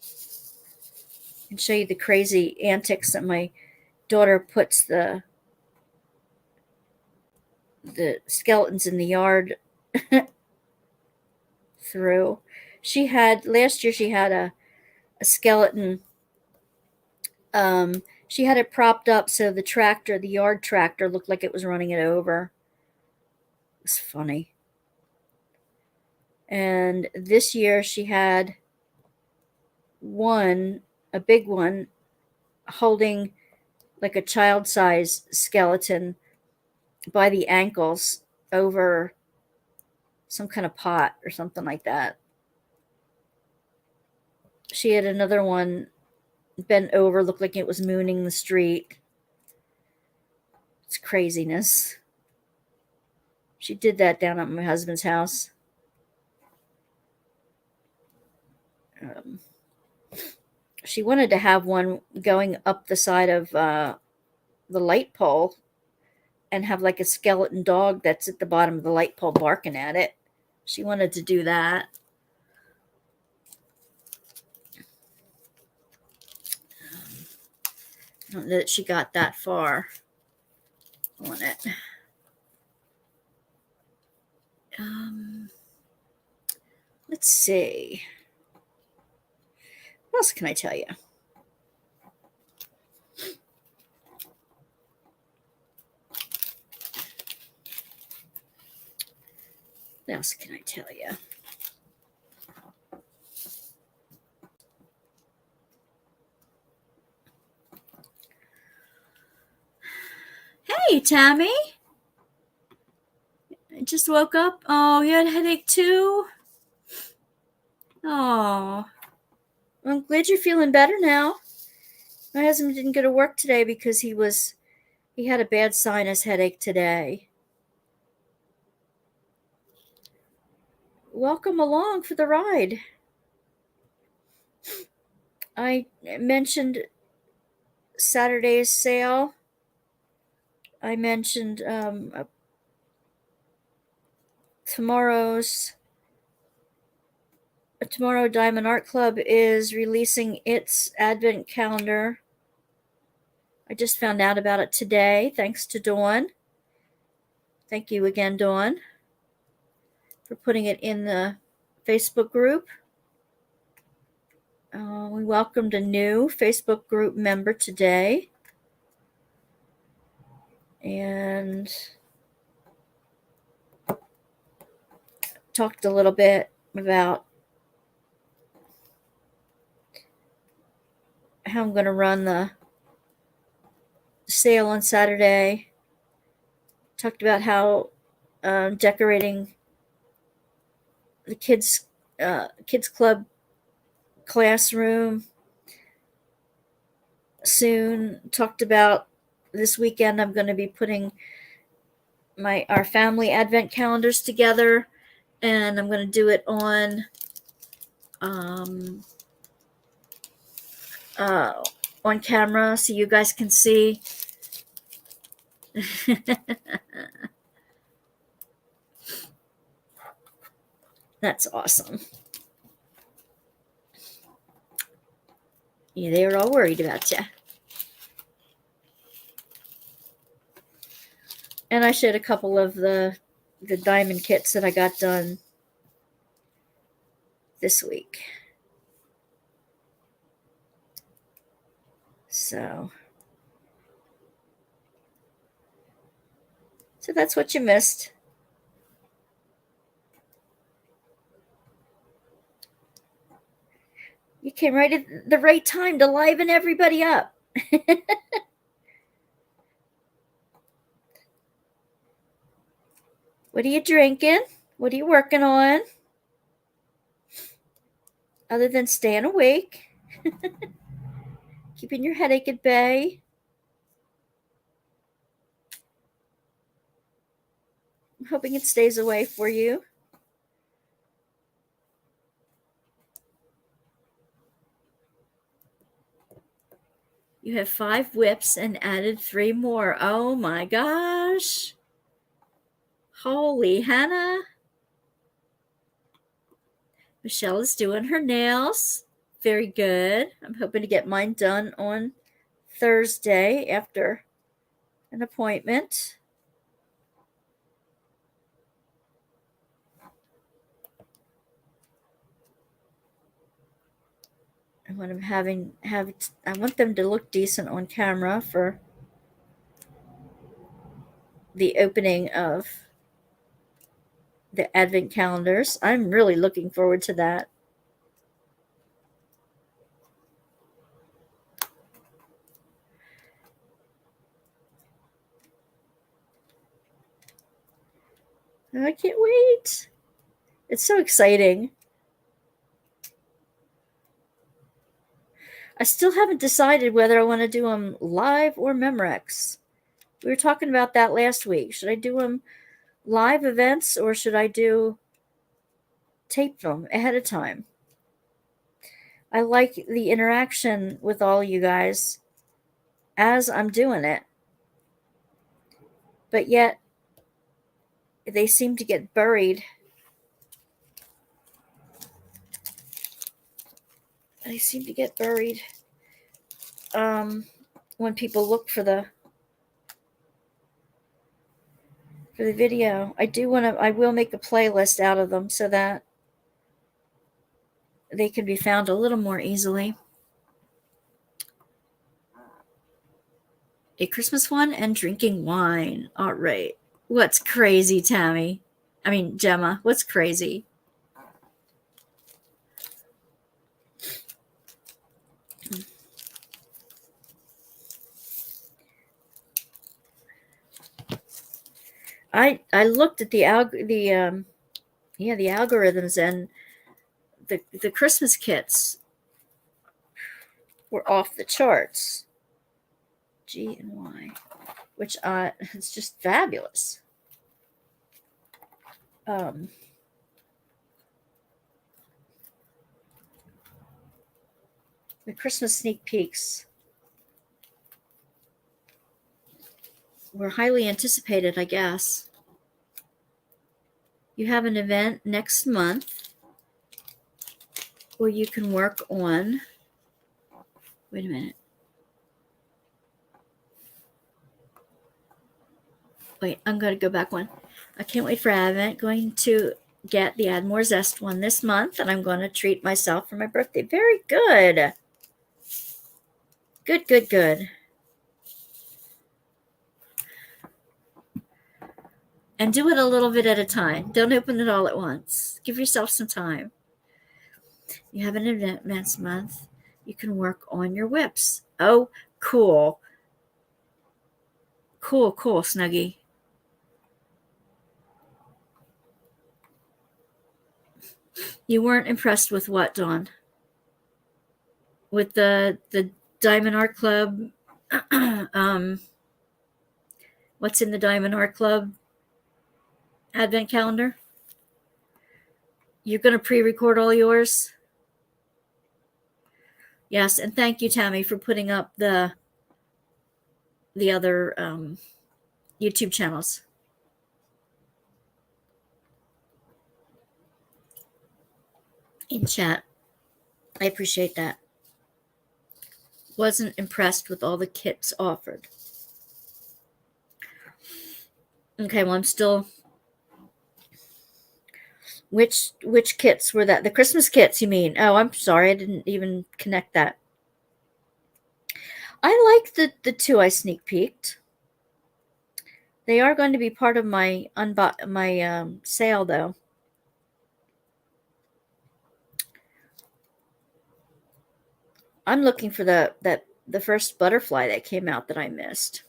I can show you the crazy antics that my daughter puts the skeletons in the yard through. Last year she had a skeleton. She had it propped up so the yard tractor looked like it was running it over. It's funny. And this year she had a big one, holding like a child-size skeleton by the ankles over some kind of pot or something like that. She had another one bent over, looked like it was mooning the street. It's craziness. She did that down at my husband's house. She wanted to have one going up the side of the light pole and have like a skeleton dog that's at the bottom of the light pole barking at it. She wanted to do that. I don't know that she got that far on it. Let's see. What else can I tell you? What else can I tell you? Hey, Tammy. I just woke up. Oh, you had a headache too? Oh, I'm glad you're feeling better now. My husband didn't go to work today because he had a bad sinus headache today. Welcome along for the ride. I mentioned Saturday's sale. I mentioned tomorrow Diamond Art Club is releasing its advent calendar. I just found out about it today, thanks to Dawn. Thank you again, Dawn, for putting it in the Facebook group. We welcomed a new Facebook group member today. And talked a little bit about how I'm going to run the sale on Saturday. Talked about how decorating the kids club classroom soon. Talked about this weekend I'm going to be putting our family advent calendars together, and I'm going to do it on camera so you guys can see. That's awesome. Yeah, they were all worried about you. And I showed a couple of the diamond kits that I got done this week. So that's what you missed. You came right at the right time to liven everybody up. What are you drinking? What are you working on? Other than staying awake, keeping your headache at bay. I'm hoping it stays away for you. You have 5 whips and added 3 more. Oh my gosh. Holy Hannah. Michelle is doing her nails. Very good. I'm hoping to get mine done on Thursday after an appointment. And when I want them to look decent on camera for the opening of the advent calendars. I'm really looking forward to that. I can't wait. It's so exciting. I still haven't decided whether I want to do them live or Memorex. We were talking about that last week. Should I do them live events or should I tape them ahead of time? I like the interaction with all you guys as I'm doing it. But yet, they seem to get buried. They seem to get buried when people look for the video. I will make a playlist out of them so that they can be found a little more easily. A Christmas one and drinking wine. All right. What's crazy, Tammy? I mean, Gemma, what's crazy? I looked at the algorithms, and the Christmas kits were off the charts. G and Y, which it's just fabulous. The Christmas sneak peeks were highly anticipated, I guess. You have an event next month where you can work on. Wait a minute. Wait, I'm going to go back one. I can't wait for Advent. Going to get the Add More Zest one this month, and I'm going to treat myself for my birthday. Very good. Good, good, good. And do it a little bit at a time. Don't open it all at once. Give yourself some time. You have an event next month. You can work on your whips. Oh, cool. Cool, cool, Snuggie. You weren't impressed with what, Dawn? With the Diamond Art Club? What's in the Diamond Art Club Advent calendar? You're going to pre-record all yours? Yes, and thank you, Tammy, for putting up the other YouTube channels. In chat. I appreciate that. Wasn't impressed with all the kits offered. Okay, well, I'm still... Which kits were that? The Christmas kits, you mean? Oh, I'm sorry. I didn't even connect that. I like the two I sneak peeked. They are going to be part of my sale, though. I'm looking for the first butterfly that came out that I missed.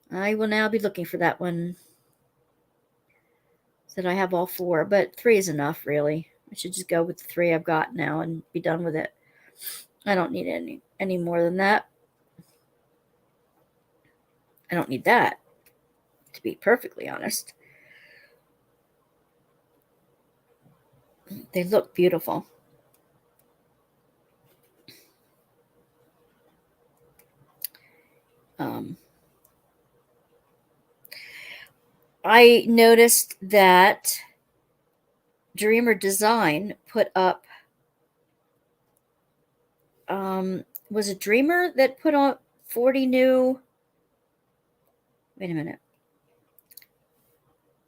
I will now be looking for that one. That I have all 4, but 3 is enough, really. I should just go with the 3 I've got now and be done with it. I don't need any more than that. I don't need that, to be perfectly honest. They look beautiful. I noticed that Dreamer Design put up, was it Dreamer that put on 40 new, wait a minute,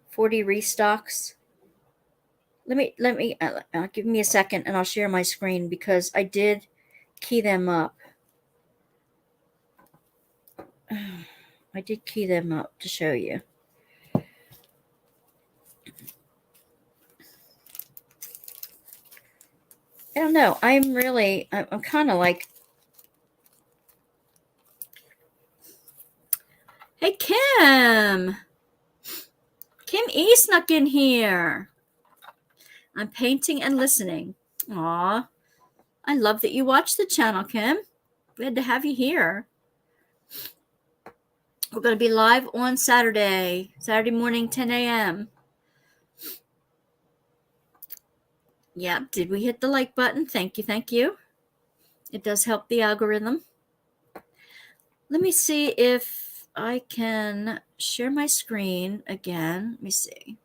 40 restocks? Let me, give me a second and I'll share my screen because I did key them up. I did key them up to show you. I don't know. I'm kind of like, hey, Kim. Kim E snuck in here. I'm painting and listening. Aw. I love that you watch the channel, Kim. Glad to have you here. We're going to be live on Saturday morning, 10 a.m. Yeah, did we hit the like button? Thank you, thank you. It does help the algorithm. Let me see if I can share my screen again. Let me see.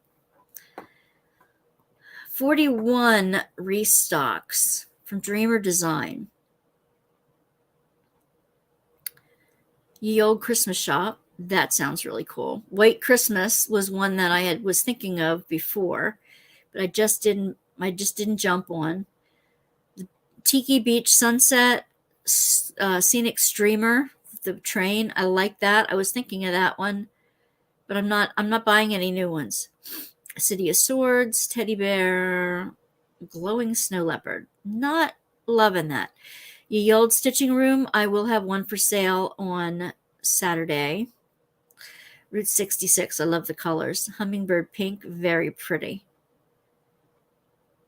41 restocks from Dreamer Design. Ye Old Christmas Shop. That sounds really cool. White Christmas was one that I was thinking of before, but I just didn't jump on. The Tiki Beach Sunset Scenic Streamer, the train. I like that. I was thinking of that one. but I'm not buying any new ones. City of Swords, teddy bear, glowing snow leopard. Not loving that. Ye Old Stitching Room, I will have one for sale on Saturday. Route 66, I love the colors. Hummingbird pink, very pretty.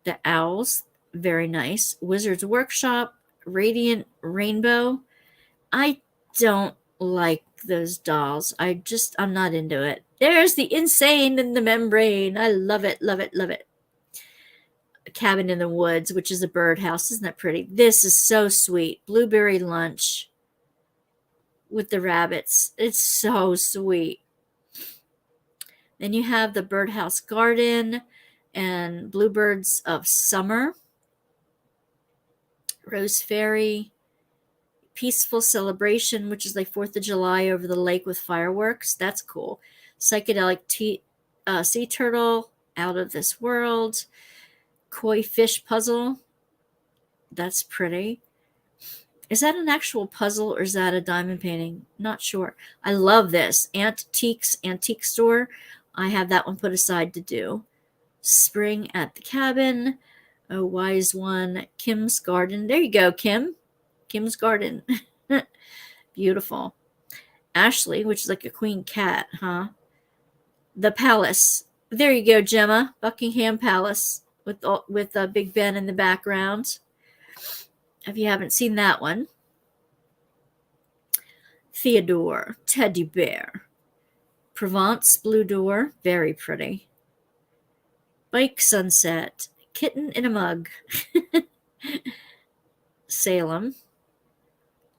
The owls, very nice. Wizard's Workshop, Radiant Rainbow. I don't like those dolls. I'm not into it. There's the insane in the membrane. I love it, love it, love it. A Cabin in the Woods, which is a birdhouse. Isn't that pretty? This is so sweet. Blueberry lunch with the rabbits. It's so sweet. Then you have the birdhouse garden and bluebirds of summer. Rose Fairy. Peaceful Celebration, which is like 4th of July over the lake with fireworks. That's cool. Psychedelic sea turtle, Out of This World. Koi fish puzzle. That's pretty. Is that an actual puzzle or is that a diamond painting? Not sure. I love this. Antiques Antique Store. I have that one put aside to do. Spring at the Cabin. Oh, Wise One. Kim's Garden. There you go, Kim. Kim's Garden. Beautiful. Ashley, which is like a queen cat, huh? The Palace. There you go, Gemma. Buckingham Palace with Big Ben in the background. If you haven't seen that one. Theodore, teddy bear. Provence blue door, very pretty. Bike sunset, kitten in a mug. Salem.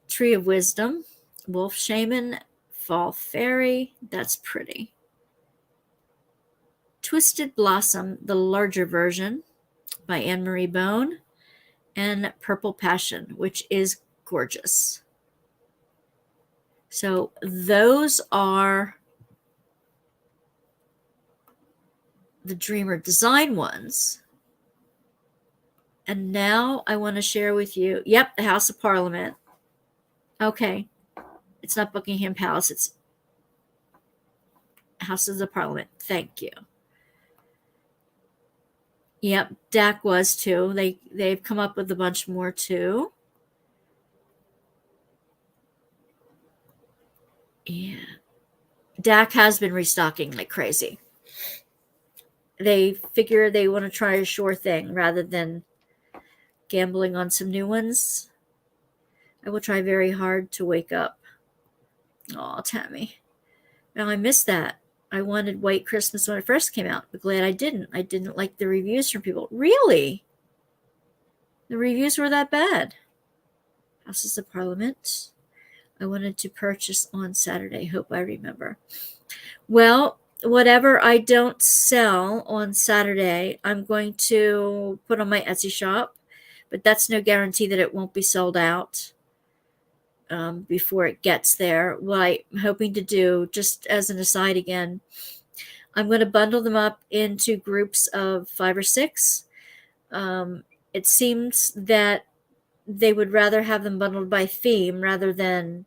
Tree of Wisdom, Wolf Shaman, Fall Fairy, that's pretty. Twisted Blossom, the larger version by Anne-Marie Bone, and Purple Passion, which is gorgeous. So those are the Dreamer Design ones. And now I want to share with you, yep, the House of Parliament. Okay, it's not Buckingham Palace, it's Houses of Parliament. Thank you. Yep, Dak was too. They've come up with a bunch more too. Yeah, Dak has been restocking like crazy. They figure they want to try a sure thing rather than gambling on some new ones. I will try very hard to wake up. Aw, Tammy. Now I missed that. I wanted White Christmas when it first came out, but glad I didn't. I didn't like the reviews from people. Really? The reviews were that bad? Houses of Parliament. I wanted to purchase on Saturday. Hope I remember. Well, whatever I don't sell on Saturday, I'm going to put on my Etsy shop, but that's no guarantee that it won't be sold out before it gets there. What I'm hoping to do, just as an aside again, I'm going to bundle them up into groups of 5 or 6. It seems that they would rather have them bundled by theme rather than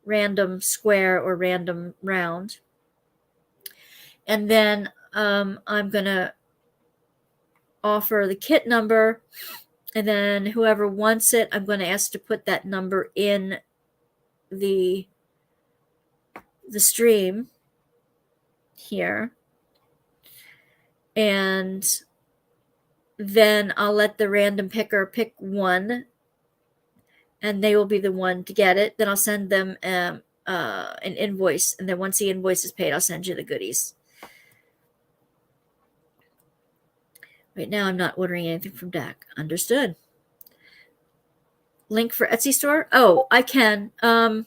random square or random round. And then I'm going to offer the kit number, and then whoever wants it, I'm going to ask to put that number in the stream here. And then I'll let the random picker pick one, and they will be the one to get it. Then I'll send them an invoice, and then once the invoice is paid, I'll send you the goodies. Right now, I'm not ordering anything from Dak. Understood. Link for Etsy store? Oh, I can. That's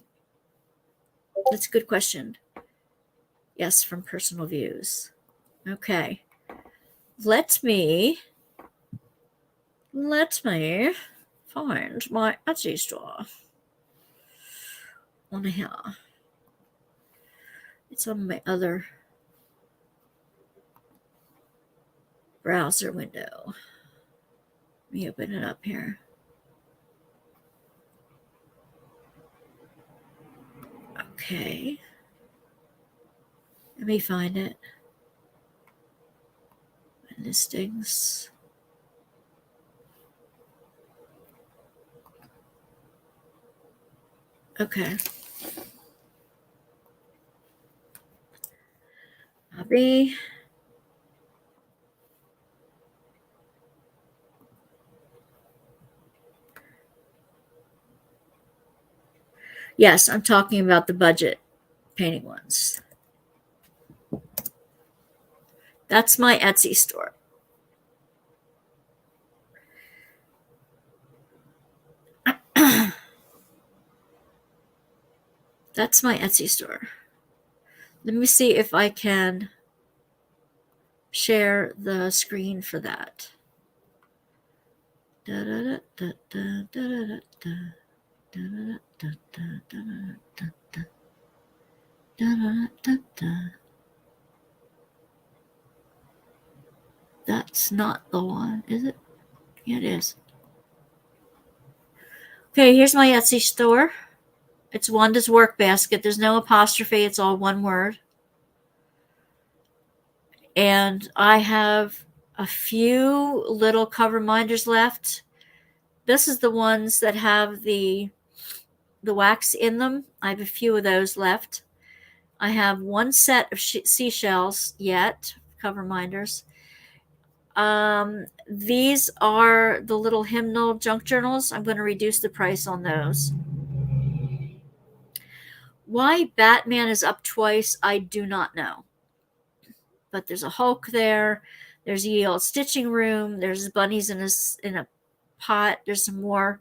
a good question. Yes, from personal views. Okay. Let me find my Etsy store on here. It's on my other browser window. Let me open it up here. Okay. Let me find it. Listings. Okay. Hobby. Yes, I'm talking about the budget painting ones. That's my Etsy store. That's my Etsy store. Let me see if I can share the screen for that. That's not the one, is it? Yeah, it is. Okay, here's my Etsy store. It's Wanda's Workbasket. There's no apostrophe. It's all one word. And I have a few little cover minders left. This is the ones that have the wax in them. I have a few of those left. I have one set of seashells yet, cover minders. These are the little hymnal junk journals. I'm going to reduce the price on those. Why Batman is up twice, I do not know. But there's a Hulk there. There's a old stitching room. There's bunnies in a pot. There's some more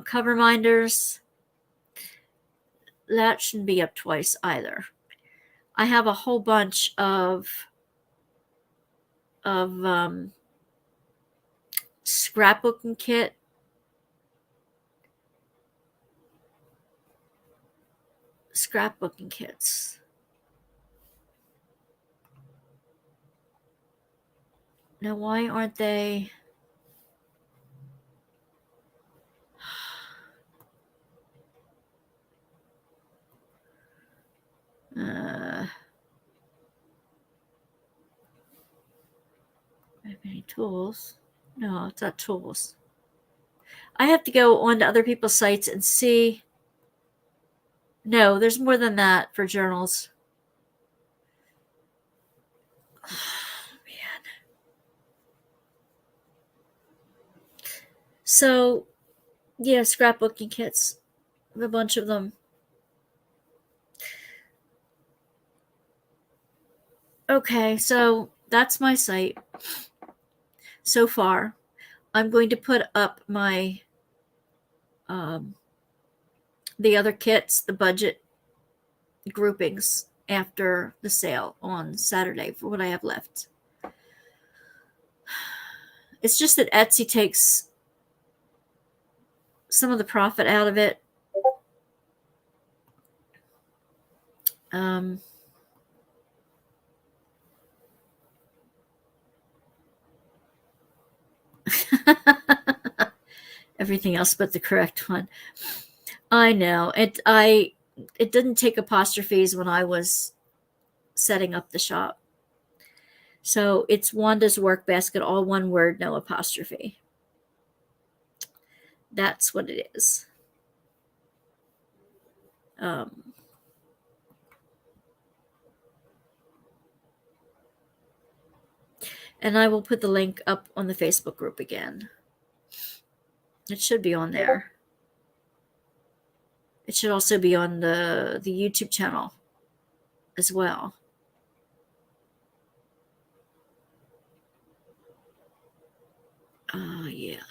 cover minders. That shouldn't be up twice either. I have a whole bunch of scrapbooking kit. Scrapbooking kits. Now, why aren't they? Any tools? No, it's not tools. I have to go on to other people's sites and see. No, there's more than that for journals. Oh, man. So, yeah, scrapbooking kits. I have a bunch of them. Okay, so that's my site so far. I'm going to put up my the other kits, the budget groupings after the sale on Saturday for what I have left. It's just that Etsy takes some of the profit out of it. Everything else but the correct one. I know. It didn't take apostrophes when I was setting up the shop. So it's Wanda's Workbasket, all one word, no apostrophe. That's what it is. And I will put the link up on the Facebook group again. It should be on there. It should also be on the YouTube channel as well. Yeah.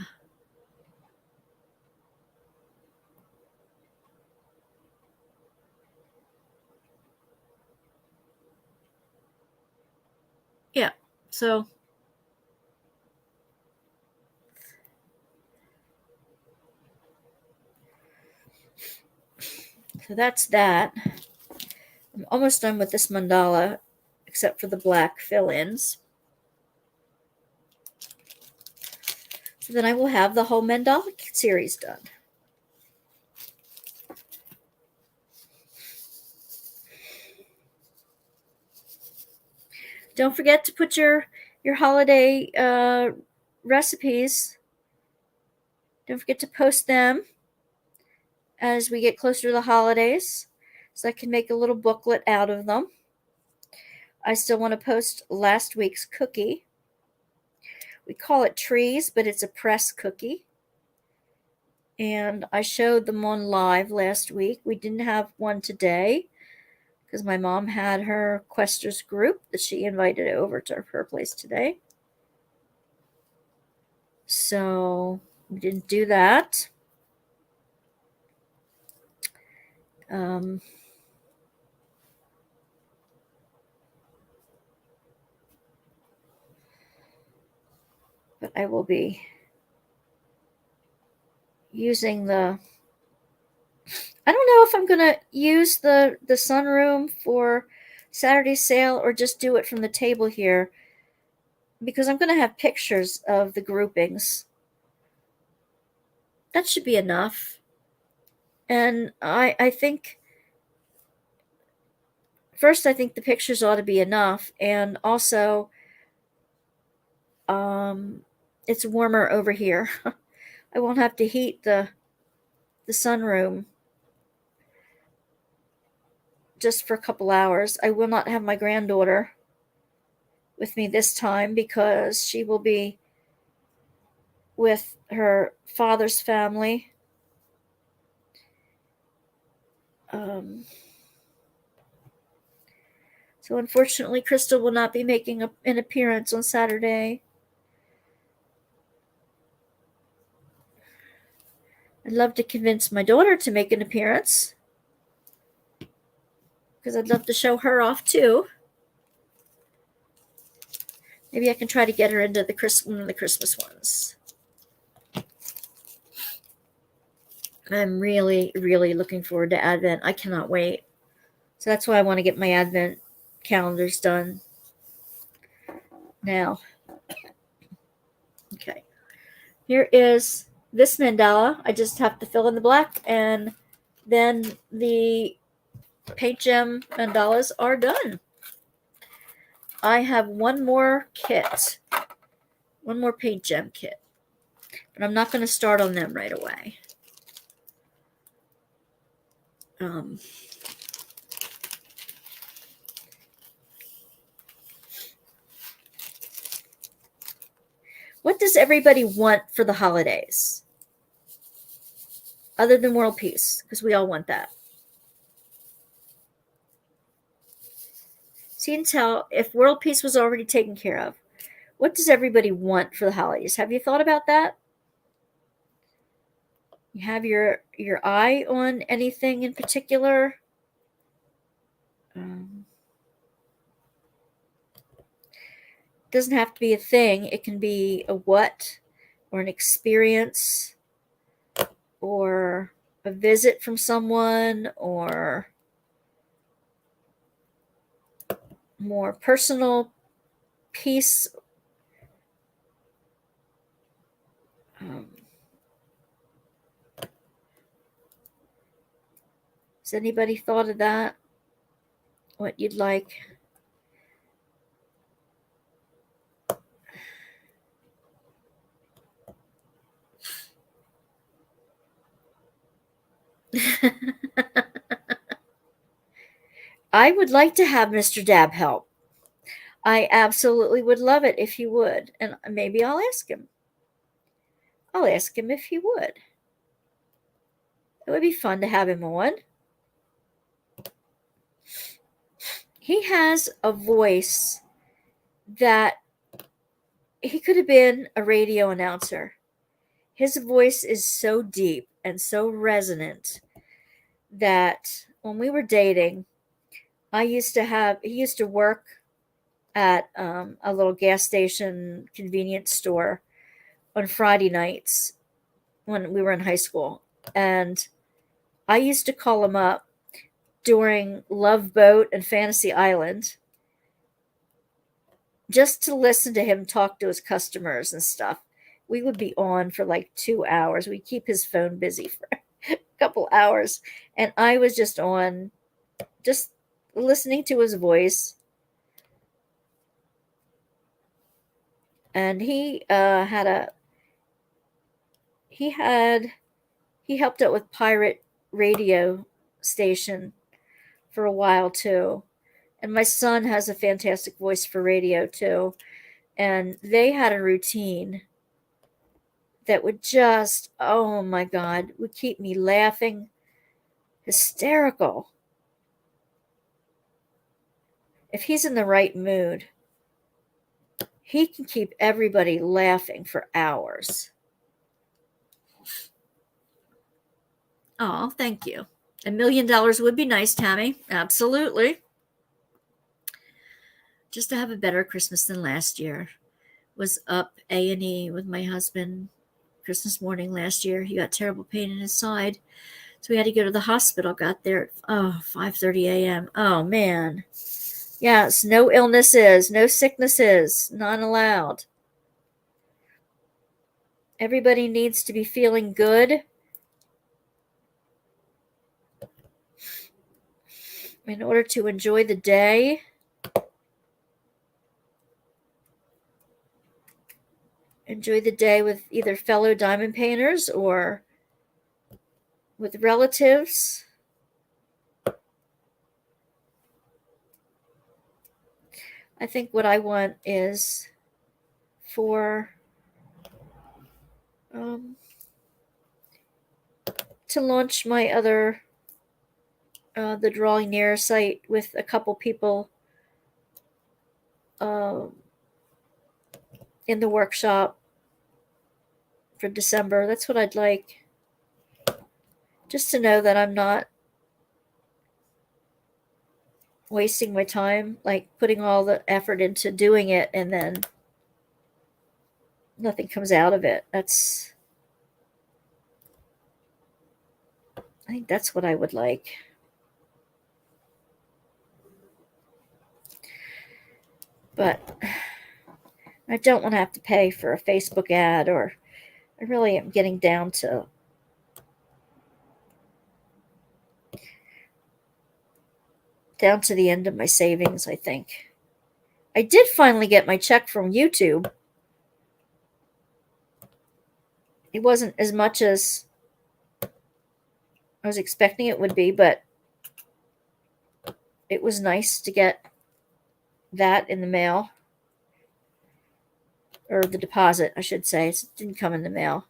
Yeah. So that's that. I'm almost done with this mandala, except for the black fill-ins. So then I will have the whole mandala series done. Don't forget to put your holiday recipes. Don't forget to post them as we get closer to the holidays, so I can make a little booklet out of them. I still want to post last week's cookie. We call it trees, but it's a press cookie. And I showed them on live last week. We didn't have one today because my mom had her Questers group that she invited over to her place today. So we didn't do that. But I will be using the, I don't know if I'm going to use the sunroom for Saturday sale or just do it from the table here, because I'm going to have pictures of the groupings. That should be enough. And I think, first, I think the pictures ought to be enough. And also, it's warmer over here. I won't have to heat the sunroom just for a couple hours. I will not have my granddaughter with me this time because she will be with her father's family. So unfortunately, Crystal will not be making an appearance on Saturday. I'd love to convince my daughter to make an appearance because I'd love to show her off too. Maybe I can try to get her into one of the Christmas ones. I'm really, really looking forward to Advent. I cannot wait. So that's why I want to get my Advent calendars done now. Okay. Here is this mandala. I just have to fill in the black, and then the paint gem mandalas are done. I have one more kit, one more paint gem kit, but I'm not going to start on them right away. What does everybody want for the holidays? Other than world peace, because we all want that. See and tell, if world peace was already taken care of, what does everybody want for the holidays? Have you thought about that? You have your eye on anything in particular? Doesn't have to be a thing. It can be a what, or an experience, or a visit from someone, or more personal peace. Has anybody thought of that? What you'd like? I would like to have Mr. Dab help. I absolutely would love it if he would. And maybe I'll ask him. I'll ask him if he would. It would be fun to have him on. He has a voice that he could have been a radio announcer. His voice is so deep and so resonant that when we were dating, he used to work at a little gas station convenience store on Friday nights when we were in high school. And I used to call him up during Love Boat and Fantasy Island just to listen to him talk to his customers and stuff. We would be on for like 2 hours. We'd keep his phone busy for a couple hours. And I was just on, just listening to his voice. and he had he helped out with pirate radio station for a while too. And my son has a fantastic voice for radio too. And they had a routine that would just, oh my God, would keep me laughing, hysterical. If he's in the right mood, he can keep everybody laughing for hours. Oh, thank you. $1,000,000 would be nice, Tammy. Absolutely. Just to have a better Christmas than last year. Was up A&E with my husband Christmas morning last year. He got terrible pain in his side, so we had to go to the hospital. Got there at 5:30 a.m. Oh man, yes, no illnesses, no sicknesses, none allowed. Everybody needs to be feeling good in order to enjoy the day. Enjoy the day with either fellow diamond painters or with relatives. I think what I want is for to launch my other the Drawing Near site with a couple people in the workshop for December. That's what I'd like. Just to know that I'm not wasting my time, like putting all the effort into doing it and then nothing comes out of it. I think that's what I would like. But I don't want to have to pay for a Facebook ad, or I really am getting down to the end of my savings, I think. I did finally get my check from YouTube. It wasn't as much as I was expecting it would be, but it was nice to get that in the mail. Or the deposit, I should say. It didn't come in the mail.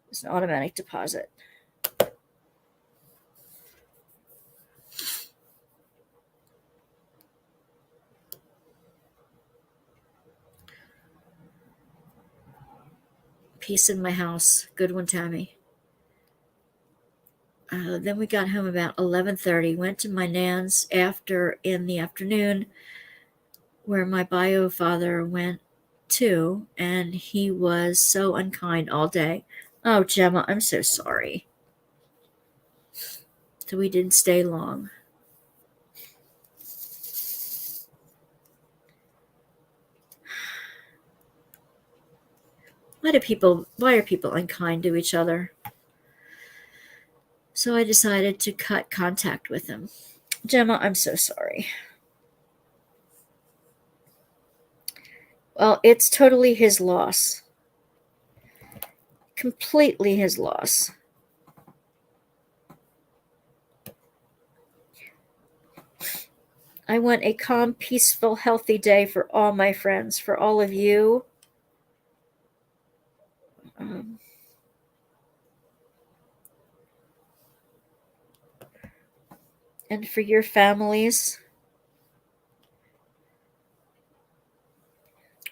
It's an automatic deposit. Peace in my house. Good one, Tammy. Then we got home about 11:30. Went to my nan's in the afternoon, where my bio father went to, and he was so unkind all day. Oh, Gemma, I'm so sorry. So we didn't stay long. Why are people unkind to each other? So I decided to cut contact with him. Gemma, I'm so sorry. Well, it's totally his loss. Completely his loss. I want a calm, peaceful, healthy day for all my friends, for all of you. And for your families.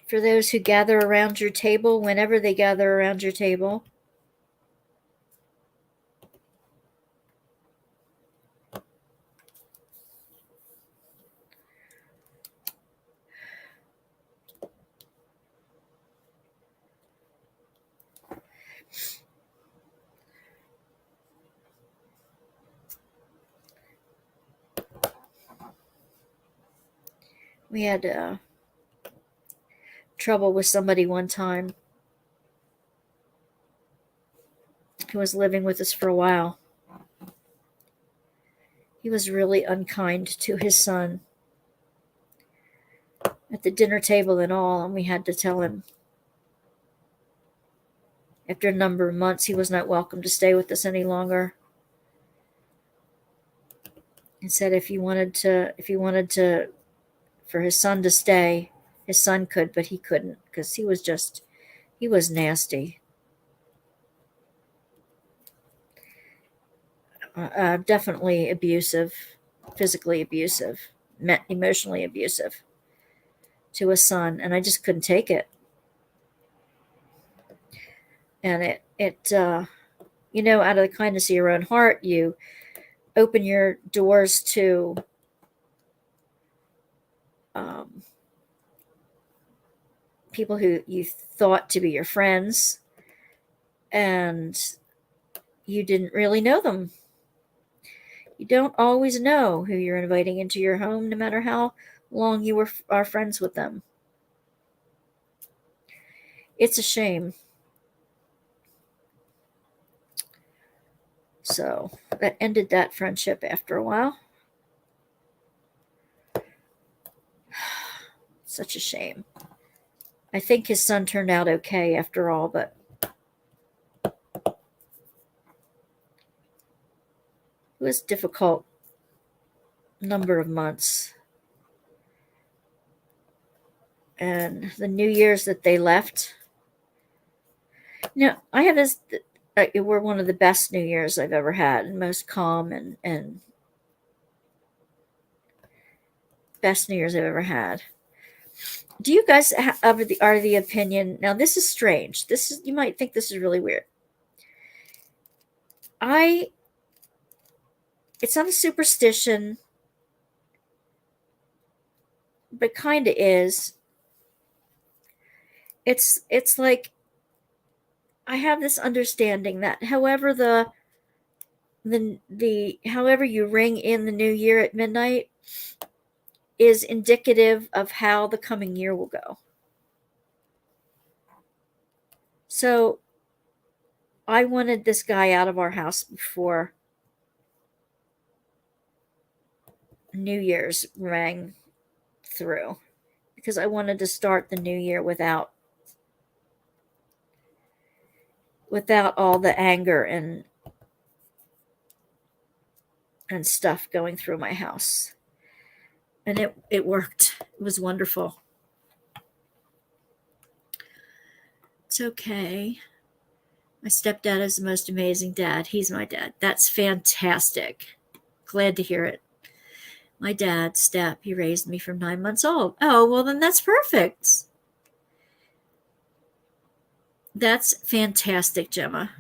For those who gather around your table, whenever they gather around your table. We had trouble with somebody one time who was living with us for a while. He was really unkind to his son. at the dinner table and all, and we had to tell him after a number of months he was not welcome to stay with us any longer. And said if he wanted to for his son to stay, his son could, but he couldn't because he was nasty. Definitely abusive, physically abusive, emotionally abusive to his son, and I just couldn't take it. And it out of the kindness of your own heart, you open your doors to people who you thought to be your friends, and you didn't really know them. You don't always know who you're inviting into your home, no matter how long you are friends with them. It's a shame. So that ended that friendship after a while. Such a shame. I think his son turned out okay after all, but it was a difficult number of months. And the New Year's that they left, I have this. It were one of the best New Year's I've ever had, and most calm and best New Year's I've ever had. Do you guys are the opinion? Now this is strange. You might think this is really weird. It's not a superstition, but kind of is. It's like I have this understanding that however however you ring in the new year at midnight is indicative of how the coming year will go. So I wanted this guy out of our house before New Year's rang through, because I wanted to start the new year without all the anger and stuff going through my house. And it worked. It was wonderful. It's okay. My stepdad is the most amazing dad. He's my dad. That's fantastic. Glad to hear it. My dad, Step, he raised me from 9 months old. Oh, well, then that's perfect. That's fantastic, Gemma.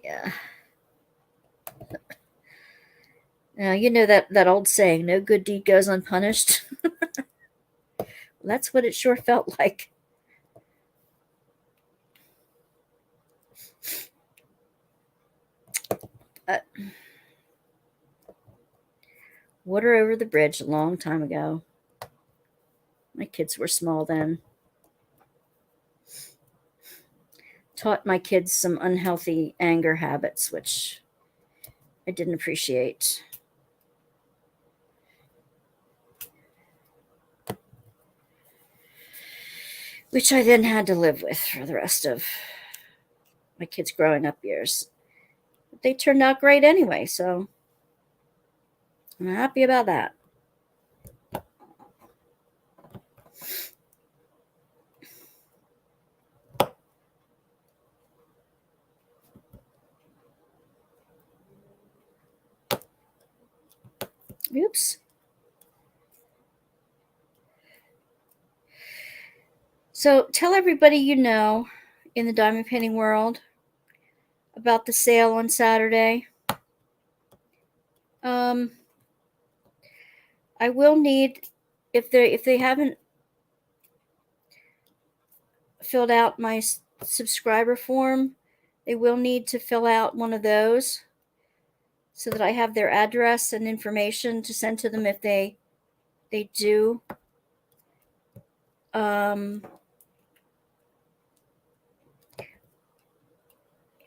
Yeah. Now, you know that old saying, no good deed goes unpunished? Well, that's what it sure felt like. Water over the bridge a long time ago. My kids were small then. Taught my kids some unhealthy anger habits, which I didn't appreciate. Which I then had to live with for the rest of my kids' growing up years. But they turned out great anyway, so I'm happy about that. Oops. So tell everybody you know in the diamond painting world about the sale on Saturday. I will need, if they haven't filled out my subscriber form, they will need to fill out one of those so that I have their address and information to send to them if they do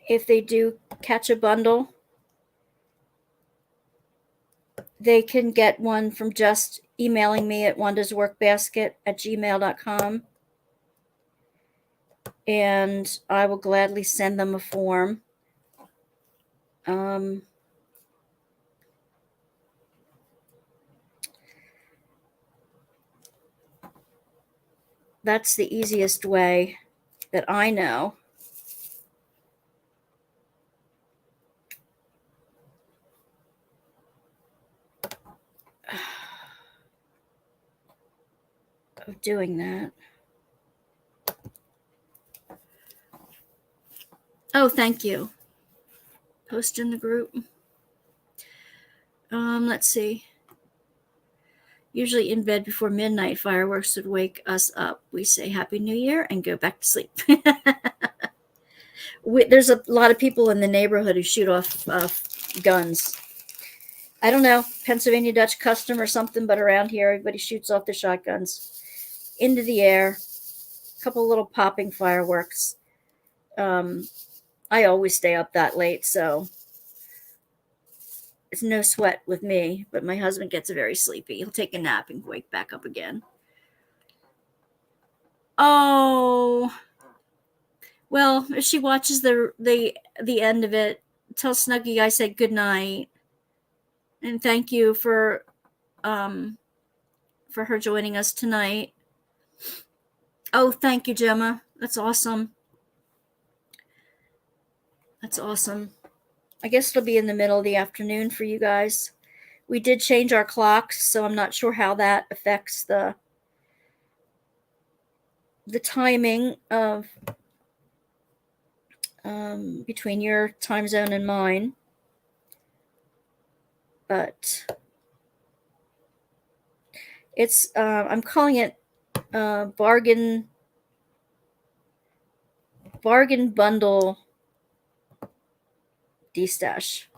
if they do catch a bundle, they can get one from just emailing me at wandasworkbasket@gmail.com, and I will gladly send them a form. That's the easiest way that I know. Of doing that. Oh, thank you. Post in the group. Let's see. Usually in bed before midnight, fireworks would wake us up. We say Happy New Year and go back to sleep. There's a lot of people in the neighborhood who shoot off guns. I don't know, Pennsylvania Dutch custom or something, but around here, everybody shoots off their shotguns into the air. A couple little popping fireworks. I always stay up that late, so it's no sweat with me, but my husband gets very sleepy. He'll take a nap and wake back up again. Oh, well, if she watches the end of it, tell Snuggie I said good night, and thank you for her joining us tonight. Oh, thank you, Gemma. That's awesome. That's awesome. I guess it'll be in the middle of the afternoon for you guys. We did change our clocks, so I'm not sure how that affects the timing of between your time zone and mine. But it's I'm calling it bargain bundle de-stash.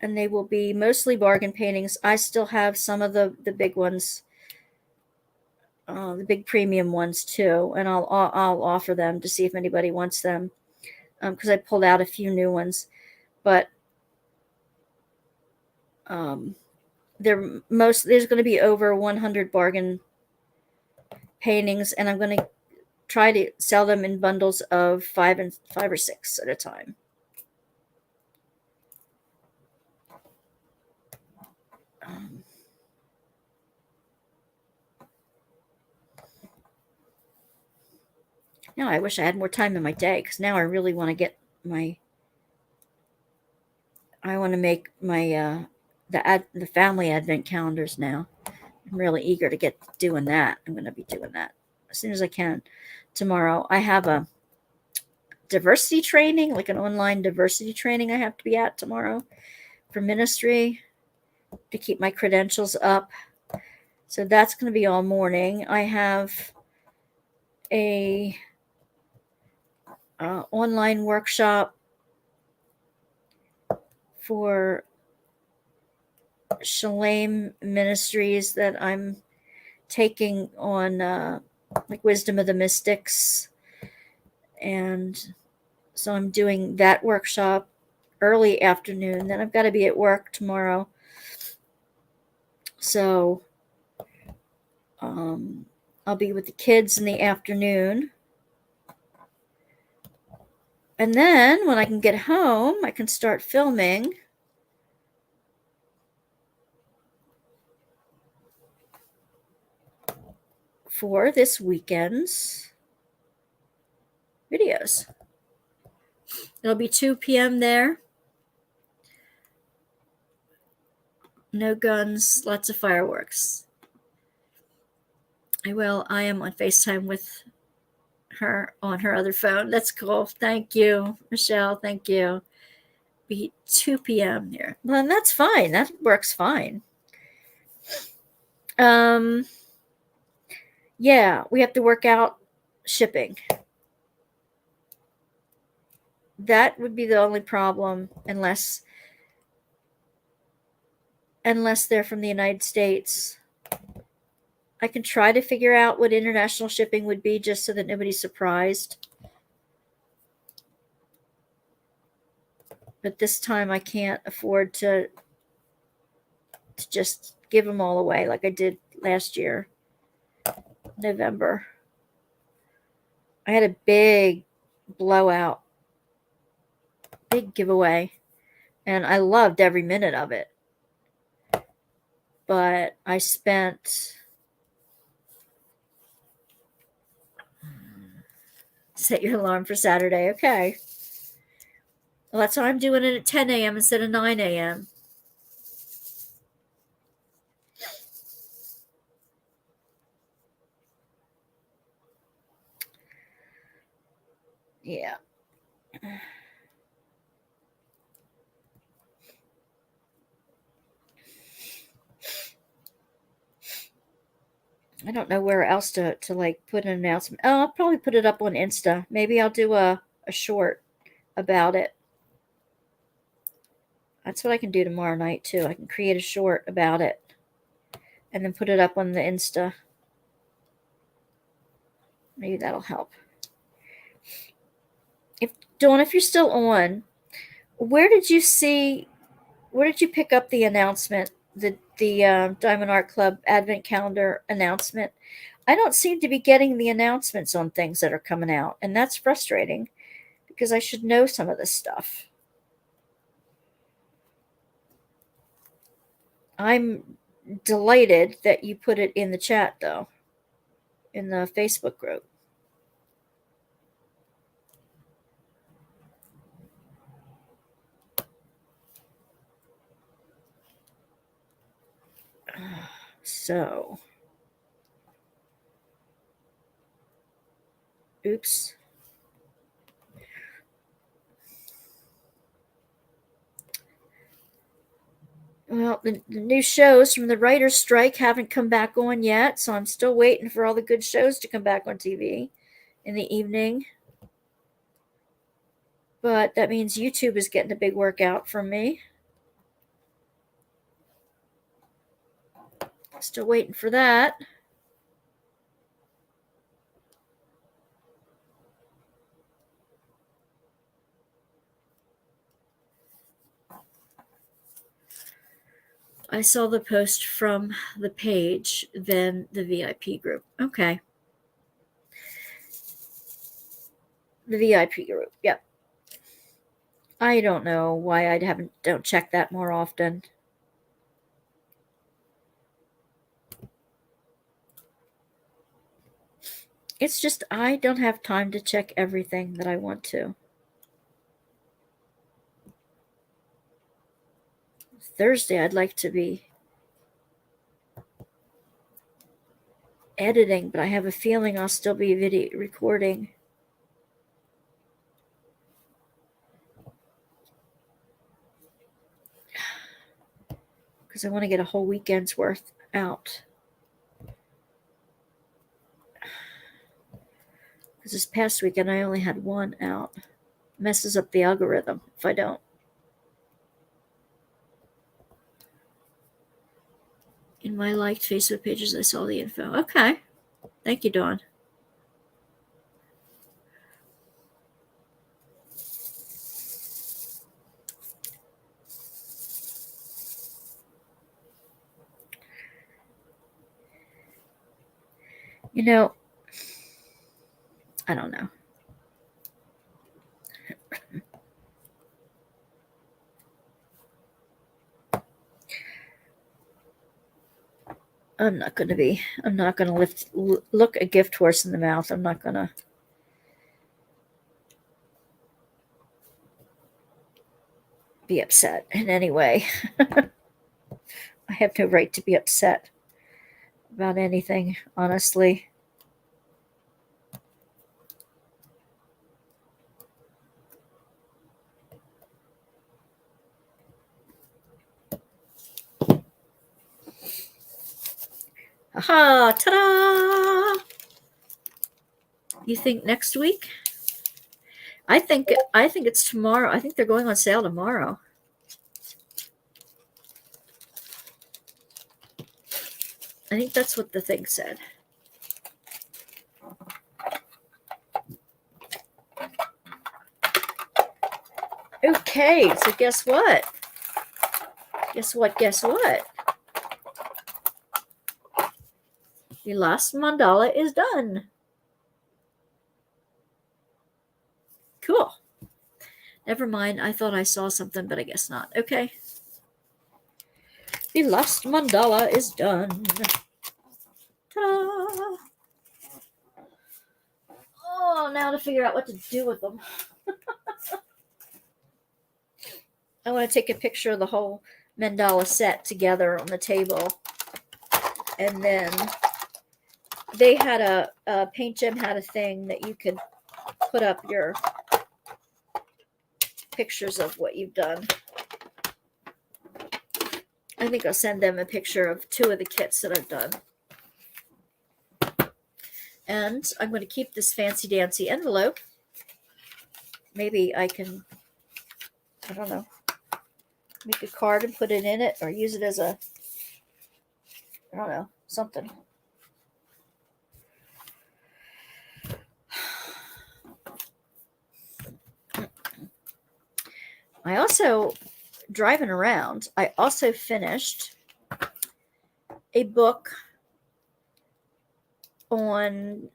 And they will be mostly bargain paintings. I still have some of the big ones, the big premium ones too, and I'll offer them to see if anybody wants them, because I pulled out a few new ones, but there's going to be over 100 bargain paintings, and I'm going to try to sell them in bundles of five or six at a time. Now I wish I had more time in my day, because now I really want to get I want to make my the family advent calendars now. I'm really eager to get doing that. I'm going to be doing that as soon as I can. Tomorrow I have a diversity training, like an online diversity training I have to be at tomorrow for ministry to keep my credentials up. So that's going to be all morning. I have a online workshop for Shalem Ministries that I'm taking on, like Wisdom of the Mystics. And so I'm doing that workshop early afternoon. Then I've got to be at work tomorrow. So I'll be with the kids in the afternoon. And then when I can get home, I can start filming for this weekend's videos. It'll be 2 p.m. there. No guns, lots of fireworks. I am on FaceTime with her on her other phone. That's cool. Thank you, Michelle. Thank you. Be 2 p.m. here. Well, that's fine. That works fine. Yeah, we have to work out shipping. That would be the only problem, unless they're from the United States. I can try to figure out what international shipping would be just so that nobody's surprised. But this time I can't afford to just give them all away like I did last year, November. I had a big blowout, big giveaway, and I loved every minute of it. But I spent, set your alarm for Saturday. Okay. Well, that's why I'm doing it at 10 a.m. instead of 9 a.m. Yeah. I don't know where else to like put an announcement. Oh, I'll probably put it up on Insta. Maybe I'll do a short about it. That's what I can do tomorrow night too. I can create a short about it and then put it up on the Insta. Maybe that'll help. If Dawn, if you're still on, where did you pick up the announcement, the Diamond Art Club Advent Calendar announcement? I don't seem to be getting the announcements on things that are coming out, and that's frustrating because I should know some of this stuff. I'm delighted that you put it in the chat, though, in the Facebook group. So, oops. Well, the new shows from the writer's strike haven't come back on yet, so I'm still waiting for all the good shows to come back on TV in the evening. But that means YouTube is getting a big workout from me. Still waiting for that. I saw the post from the page, then the VIP group. Okay. The VIP group, yep. I don't know why don't check that more often. It's just I don't have time to check everything that I want to. Thursday, I'd like to be editing, but I have a feeling I'll still be video recording. Because I want to get a whole weekend's worth out. Because this past weekend I only had one out. Messes up the algorithm if I don't. In my liked Facebook pages, I saw the info. Okay. Thank you, Dawn. You know, I don't know. I'm not going to look a gift horse in the mouth. I'm not going to. Be upset in any way. I have no right to be upset about anything, honestly. Aha! Ta-da! You think next week? I think it's tomorrow. I think they're going on sale tomorrow. I think that's what the thing said. Okay, so guess what? Guess what? Guess what? The last mandala is done. Cool. Never mind. I thought I saw something, but I guess not. Okay. The last mandala is done. Ta-da! Oh, now to figure out what to do with them. I want to take a picture of the whole mandala set together on the table. And then they had a Paint Gem had a thing that you could put up your pictures of what you've done. I think I'll send them a picture of 2 of the kits that I've done. And I'm going to keep this fancy dancy envelope. Maybe I can, I don't know, make a card and put it in it, or use it as a, I don't know, something. I also, driving around, I also finished a book on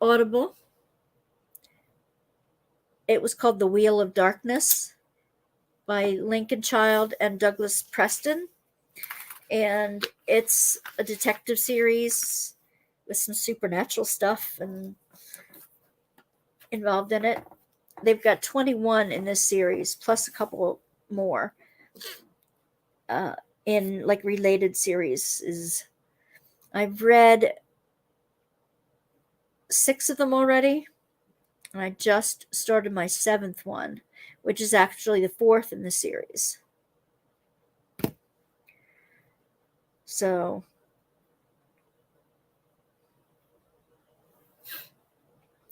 Audible. It was called The Wheel of Darkness by Lincoln Child and Douglas Preston. And it's a detective series with some supernatural stuff and involved in it. They've got 21 in this series, plus a couple more in like related series. I've read 6 of them already, and I just started my 7th one, which is actually the 4th in the series. So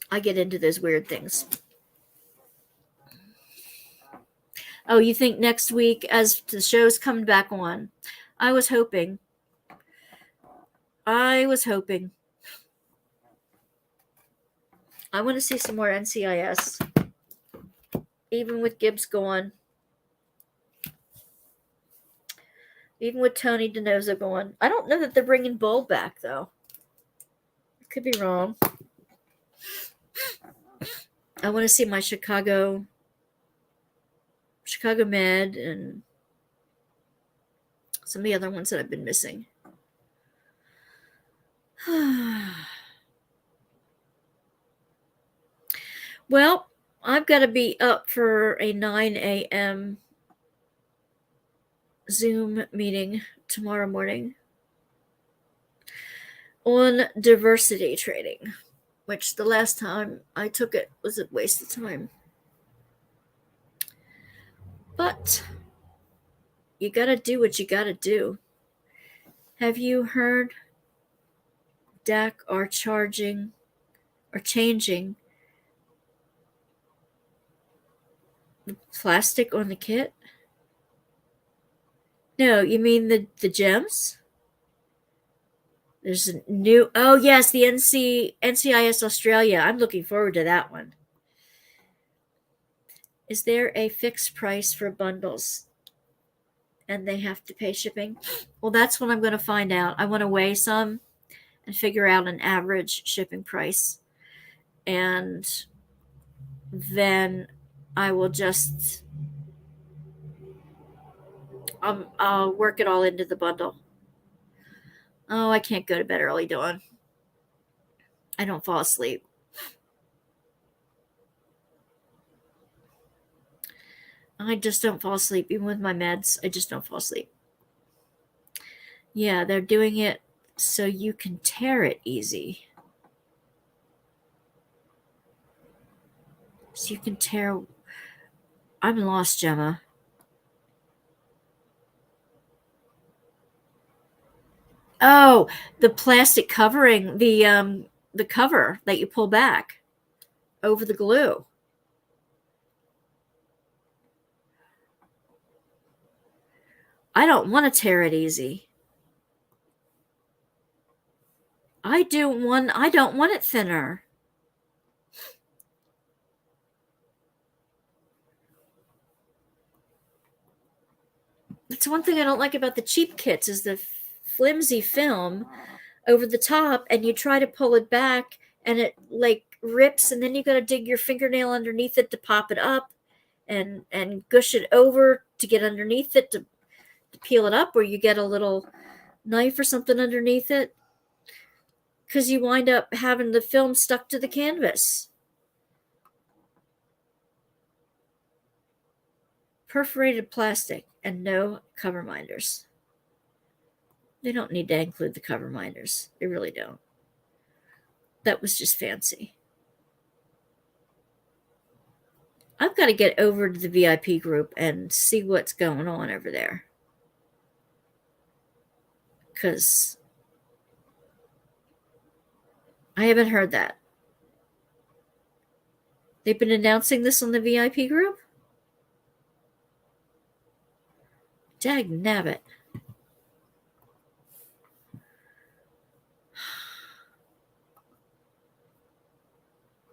I get into those weird things. Oh, you think next week, as the show's coming back on? I was hoping. I want to see some more NCIS. Even with Gibbs gone. Even with Tony DiNozzo gone. I don't know that they're bringing Bull back, though. I could be wrong. I want to see my Chicago Med and some of the other ones that I've been missing. Well, I've got to be up for a 9 a.m. Zoom meeting tomorrow morning on diversity trading, which the last time I took it was a waste of time. But you got to do what you got to do. Have you heard DAC are changing the plastic on the kit? No, you mean the gems? There's a new, oh yes, the NCIS Australia. I'm looking forward to that one. Is there a fixed price for bundles and they have to pay shipping? Well, that's what I'm going to find out. I want to weigh some and figure out an average shipping price. And then I will just, I'll work it all into the bundle. Oh, I can't go to bed early, Dawn. I don't fall asleep. I just don't fall asleep. Even with my meds, I just don't fall asleep. Yeah, they're doing it so you can tear it easy. So you can tear. I'm lost, Gemma. Oh, the plastic covering, the cover that you pull back over the glue. I don't want to tear it easy. I don't want it thinner. That's one thing I don't like about the cheap kits is the flimsy film over the top, and you try to pull it back and it like rips, and then you got to dig your fingernail underneath it to pop it up and gush it over to get underneath it to peel it up, or you get a little knife or something underneath it, because you wind up having the film stuck to the canvas. Perforated plastic and no cover minders. They don't need to include the cover minders. They really don't. That was just fancy. I've got to get over to the VIP group and see what's going on over there. Because I haven't heard that. They've been announcing this on the VIP group? Dag nabbit.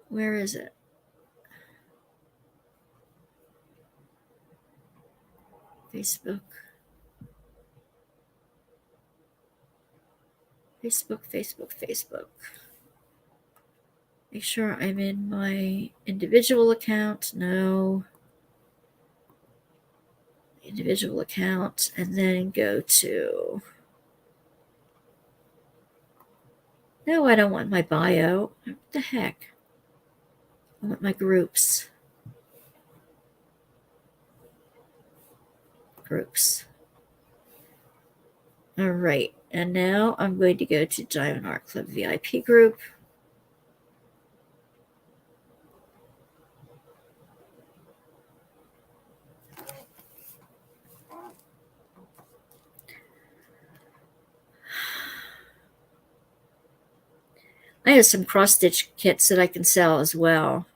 Where is it? Facebook. Facebook. Make sure I'm in my individual account. No. Individual account. And then go to... No, I don't want my bio. What the heck? I want my groups. All right. And now I'm going to go to Diamond Art Club VIP group. I have some cross-stitch kits that I can sell as well.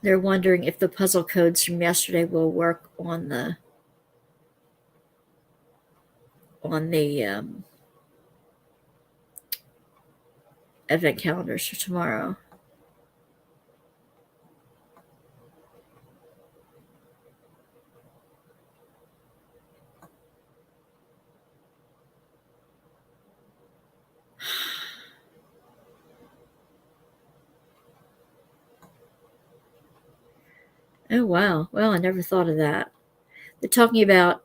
They're wondering if the puzzle codes from yesterday will work on the advent calendars for tomorrow. Oh, wow. Well, I never thought of that. They're talking about,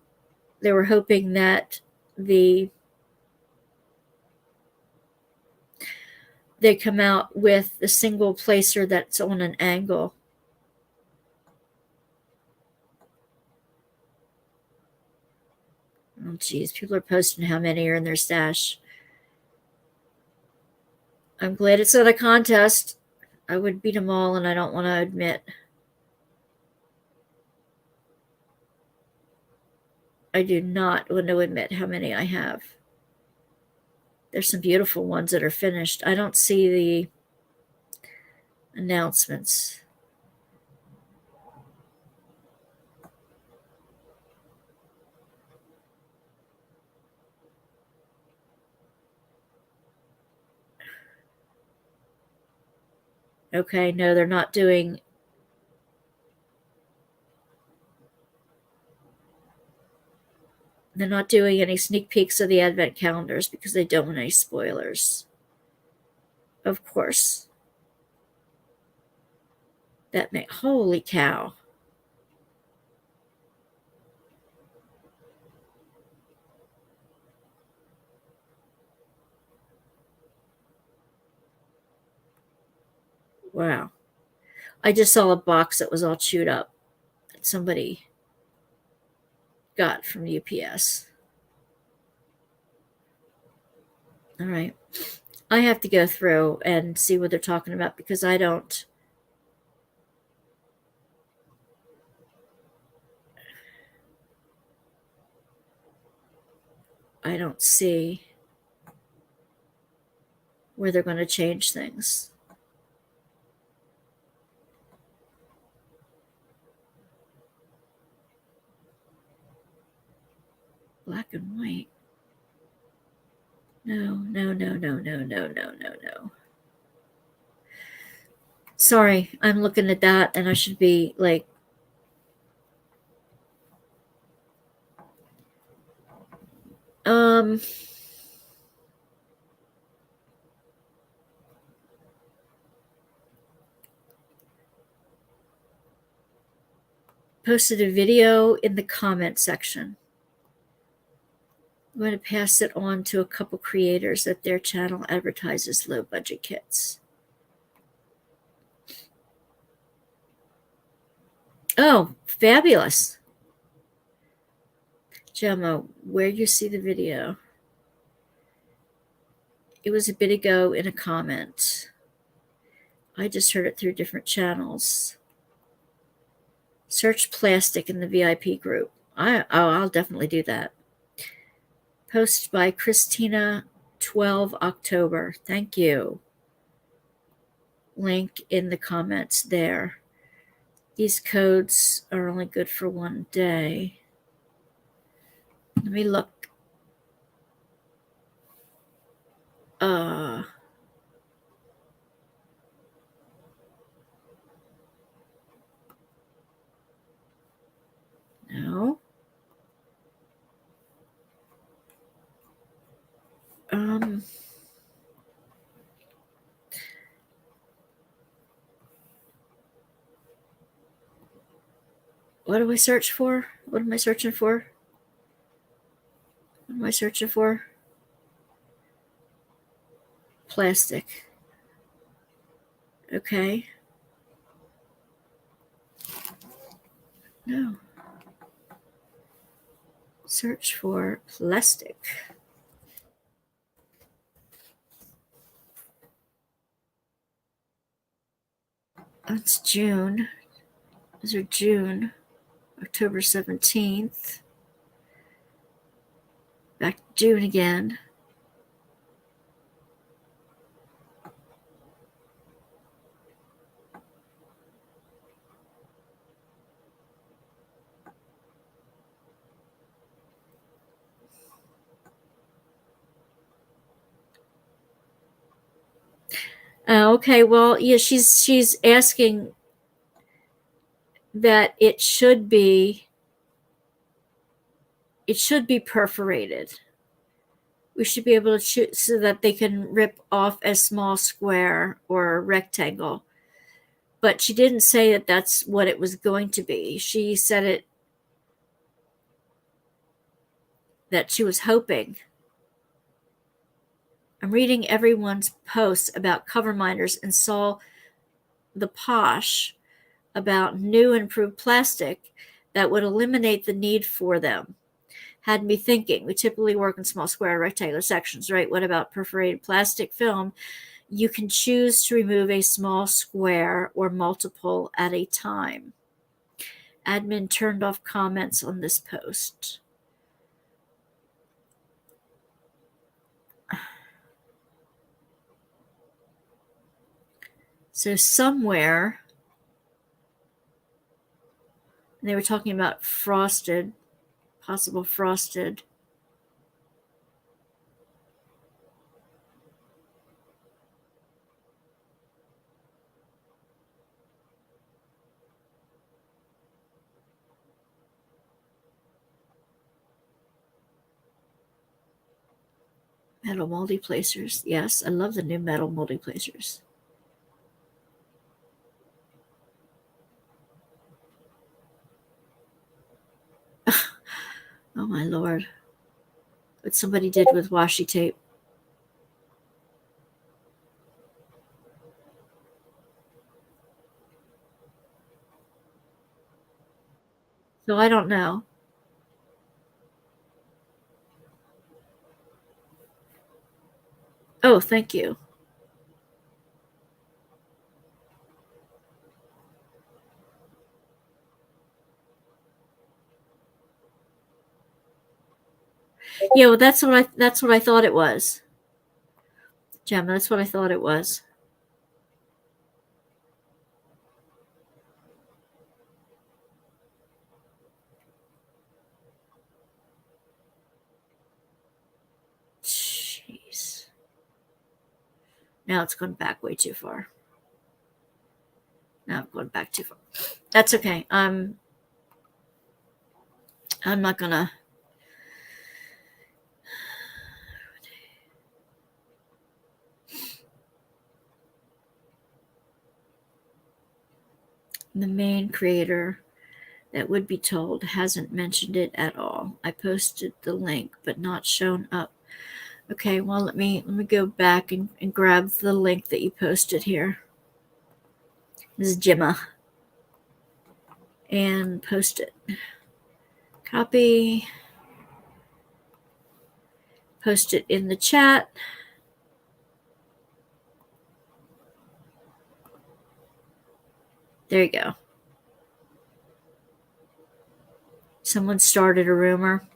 they were hoping that they come out with a single placer that's on an angle. Oh, geez. People are posting how many are in their stash. I'm glad it's not a contest. I would beat them all, and I don't want to admit. I do not want to admit how many I have. There's some beautiful ones that are finished. I don't see the announcements. Okay, no, they're not doing... They're not doing any sneak peeks of the advent calendars because they don't want any spoilers. Of course. That may... Holy cow. Wow. I just saw a box that was all chewed up that somebody got from UPS. All right. I have to go through and see what they're talking about because I don't see where they're going to change things. Black and white. No, no, no, no, no, no, no, no, no. Sorry, I'm looking at that and I should be like, um, posted a video in the comment section. I'm going to pass it on to a couple creators that their channel advertises low budget kits. Oh, fabulous. Gemma, where you see the video? It was a bit ago in a comment. I just heard it through different channels. Search plastic in the VIP group. I'll definitely do that. Post by Christina 12 October. Thank you. Link in the comments there. These codes are only good for one day. Let me look. No. What do I search for? What am I searching for? What am I searching for? Plastic. Okay. No. Search for plastic. That's June. Those are June. October 17th. Back to June again. Okay, well, yeah, she's asking that it should be perforated. We should be able to shoot so that they can rip off a small square or a rectangle. But she didn't say that that's what it was going to be. She said it that she was hoping. I'm reading everyone's posts about cover minders and saw the posh about new improved plastic that would eliminate the need for them. Had me thinking. We typically work in small square rectangular sections, right? What about perforated plastic film? You can choose to remove a small square or multiple at a time. Admin turned off comments on this post. So somewhere they were talking about frosted, possible frosted. Metal multi placers. Yes, I love the new metal multi placers. Oh my lord. What somebody did with washi tape. So I don't know. Oh, thank you. Yeah, well, that's what I thought it was. Gemma, that's what I thought it was. Jeez. Now it's going back way too far. Now I'm going back too far. That's okay. I'm not gonna. The main creator that would be told hasn't mentioned it at all. I posted the link, but not shown up. Okay, well let me go back and grab the link that you posted here. This is Gemma. And post it. Copy. Post it in the chat. There you go. Someone started a rumor.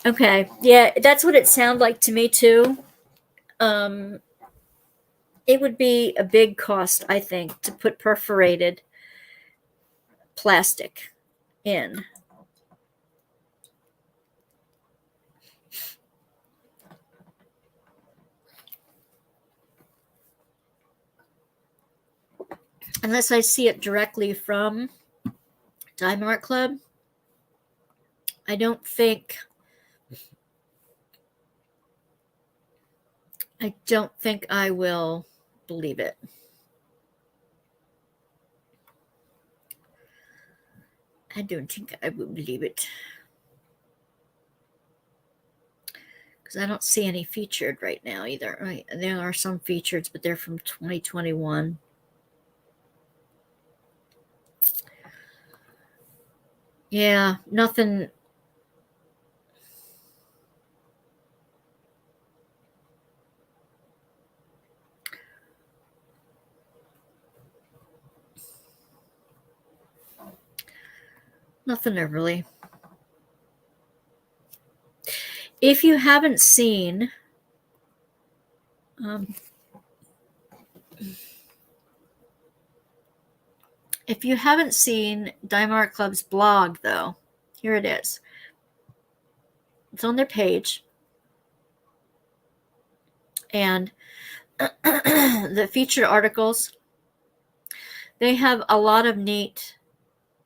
Okay, yeah, that's what it sounded like to me too. It would be a big cost, I think, to put perforated plastic in. Unless I see it directly from Diamond Art Club, I don't think I will believe it. I don't think I will believe it. Because I don't see any featured right now either. Right? There are some featured, but they're from 2021. Yeah, nothing. Nothing overly. If you haven't seen, Diamond Art Club's blog, though, here it is. It's on their page. And the featured articles, they have a lot of neat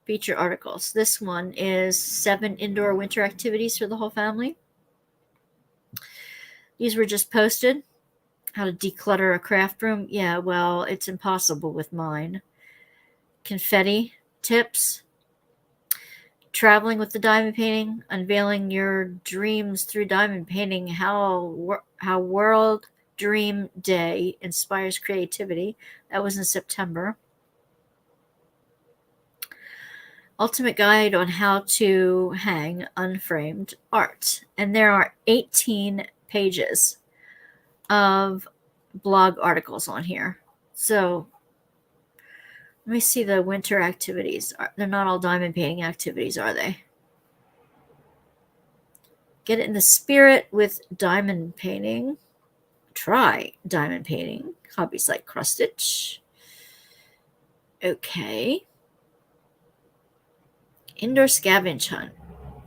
featured articles. This one is 7 indoor winter activities for the whole family. These were just posted. How to declutter a craft room. Yeah, well, it's impossible with mine. Confetti tips. Traveling with the diamond painting. Unveiling your dreams through diamond painting. How World Dream Day inspires creativity. That was in September. Ultimate guide on how to hang unframed art. And there are 18 pages of blog articles on here. So let me see the winter activities. They're not all diamond painting activities, are they? Get in the spirit with diamond painting. Try diamond painting. Hobbies like cross stitch. Okay. Indoor scavenge hunt.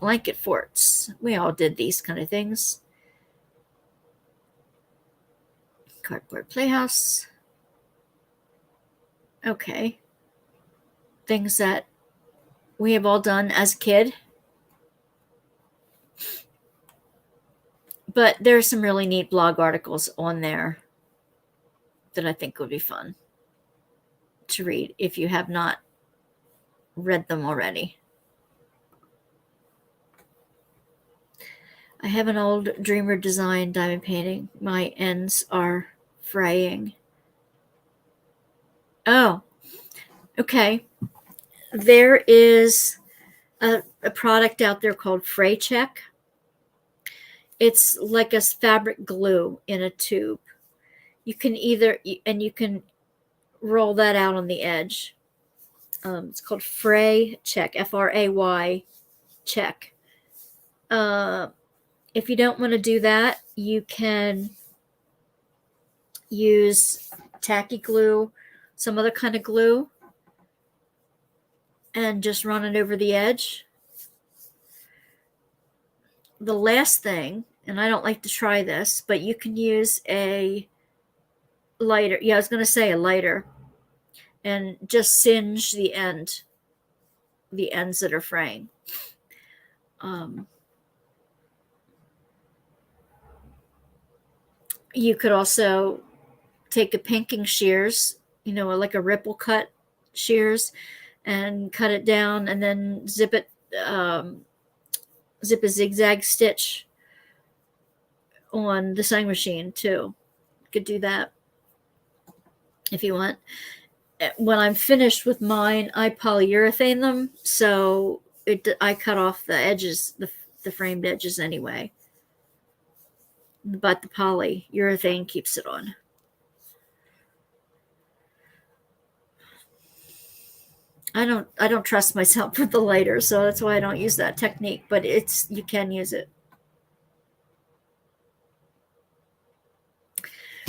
Blanket forts. We all did these kind of things. Cardboard playhouse. Okay. Things that we have all done as a kid. But there's some really neat blog articles on there that I think would be fun to read if you have not read them already. I have an old Dreamer design diamond painting. My ends are fraying. Oh, okay. There is a product out there called Fray Check. It's like a fabric glue in a tube. You can you can roll that out on the edge. It's called Fray Check, Fray Check. If you don't want to do that, you can use tacky glue, some other kind of glue, and just run it over the edge. The last thing, and I don't like to try this, but you can use a lighter. Yeah, I was going to say a lighter, and just singe the ends that are fraying. You could also take a pinking shears, like a ripple cut shears, and cut it down, and then zip a zigzag stitch on the sewing machine too. You could do that if you want. When I'm finished with mine, I polyurethane them, so I cut off the edges, the framed edges anyway. But the polyurethane keeps it on. I don't trust myself with the lighter, so that's why I don't use that technique. But you can use it.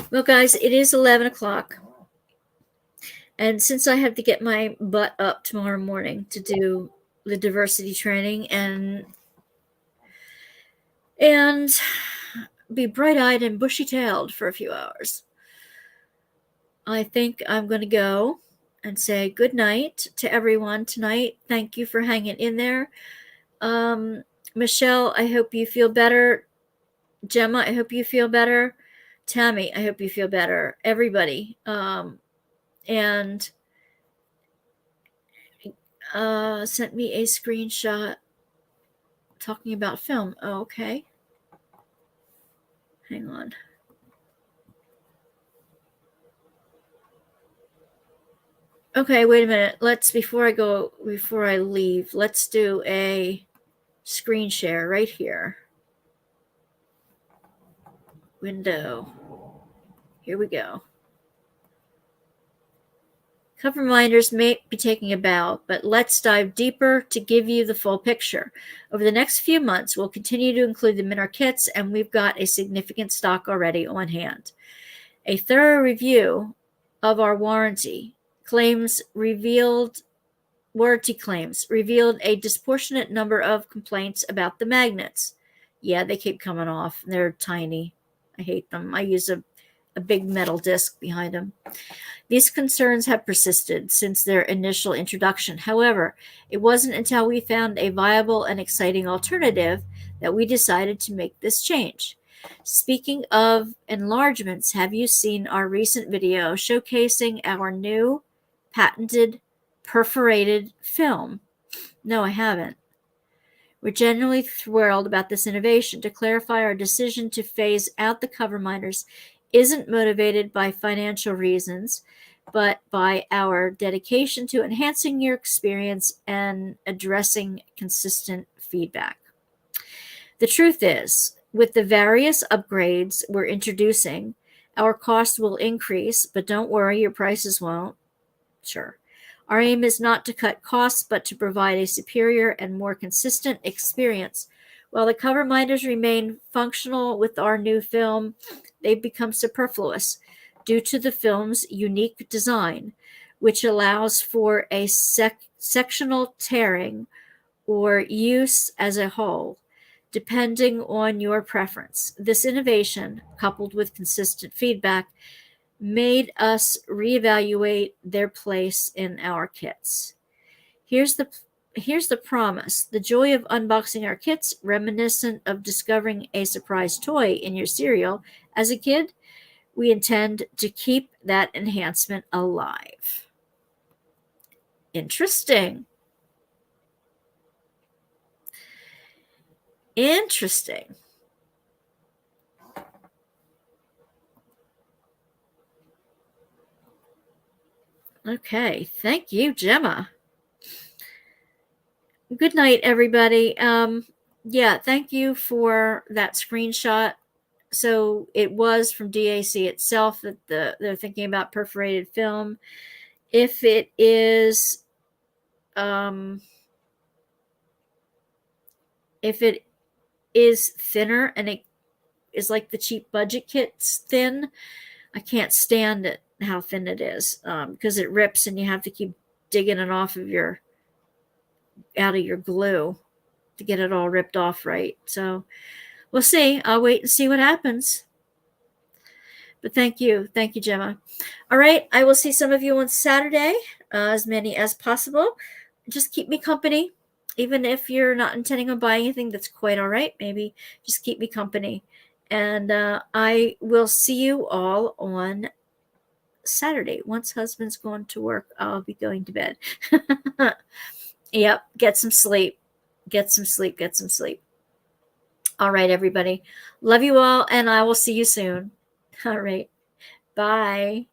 Well, guys, it is 11 o'clock. And since I have to get my butt up tomorrow morning to do the diversity training and be bright-eyed and bushy-tailed for a few hours, I think I'm going to go and say good night to everyone tonight. Thank you for hanging in there. Michelle, I hope you feel better. Gemma, I hope you feel better. Tammy, I hope you feel better. Everybody. And sent me a screenshot talking about film. Oh, okay. Hang on. Okay, wait a minute. Before I leave, let's do a screen share right here. Window. Here we go. Cover reminders may be taking a bow, but let's dive deeper to give you the full picture. Over the next few months, we'll continue to include them in our kits, and we've got a significant stock already on hand. A thorough review of our warranty claims revealed a disproportionate number of complaints about the magnets. Yeah, they keep coming off. They're tiny. I hate them. I use a big metal disc behind them. These concerns have persisted since their initial introduction. However, it wasn't until we found a viable and exciting alternative that we decided to make this change. Speaking of enlargements, have you seen our recent video showcasing our new patented perforated film? No, I haven't. We're genuinely thrilled about this innovation. To clarify, our decision to phase out the cover minders isn't motivated by financial reasons, but by our dedication to enhancing your experience and addressing consistent feedback. The truth is, with the various upgrades we're introducing, our costs will increase, but don't worry, your prices won't. Sure. Our aim is not to cut costs, but to provide a superior and more consistent experience. While the cover minders remain functional with our new film, they've become superfluous due to the film's unique design, which allows for a sectional tearing or use as a whole, depending on your preference. This innovation, coupled with consistent feedback, made us reevaluate their place in our kits. Here's the promise. The joy of unboxing our kits, reminiscent of discovering a surprise toy in your cereal as a kid. We intend to keep that enhancement alive. Interesting. Okay, thank you, Gemma. Good night, everybody. Yeah, thank you for that screenshot. So it was from DAC itself that they're thinking about perforated film. If it is, if it is thinner and it is like the cheap budget kit's thin. I can't stand it, how thin it is, because it rips and you have to keep digging it out of your glue to get it all ripped off right. So we'll see. I'll wait and see what happens. But thank you, Gemma. All right, I will see some of you on Saturday, as many as possible. Just keep me company, even if you're not intending on buying anything. That's quite all right. Maybe just keep me company, and I will see you all on Saturday. Once husband's going to work, I'll be going to bed. Yep, get some sleep. Get some sleep. Get some sleep. All right, everybody. Love you all, and I will see you soon. All right. Bye.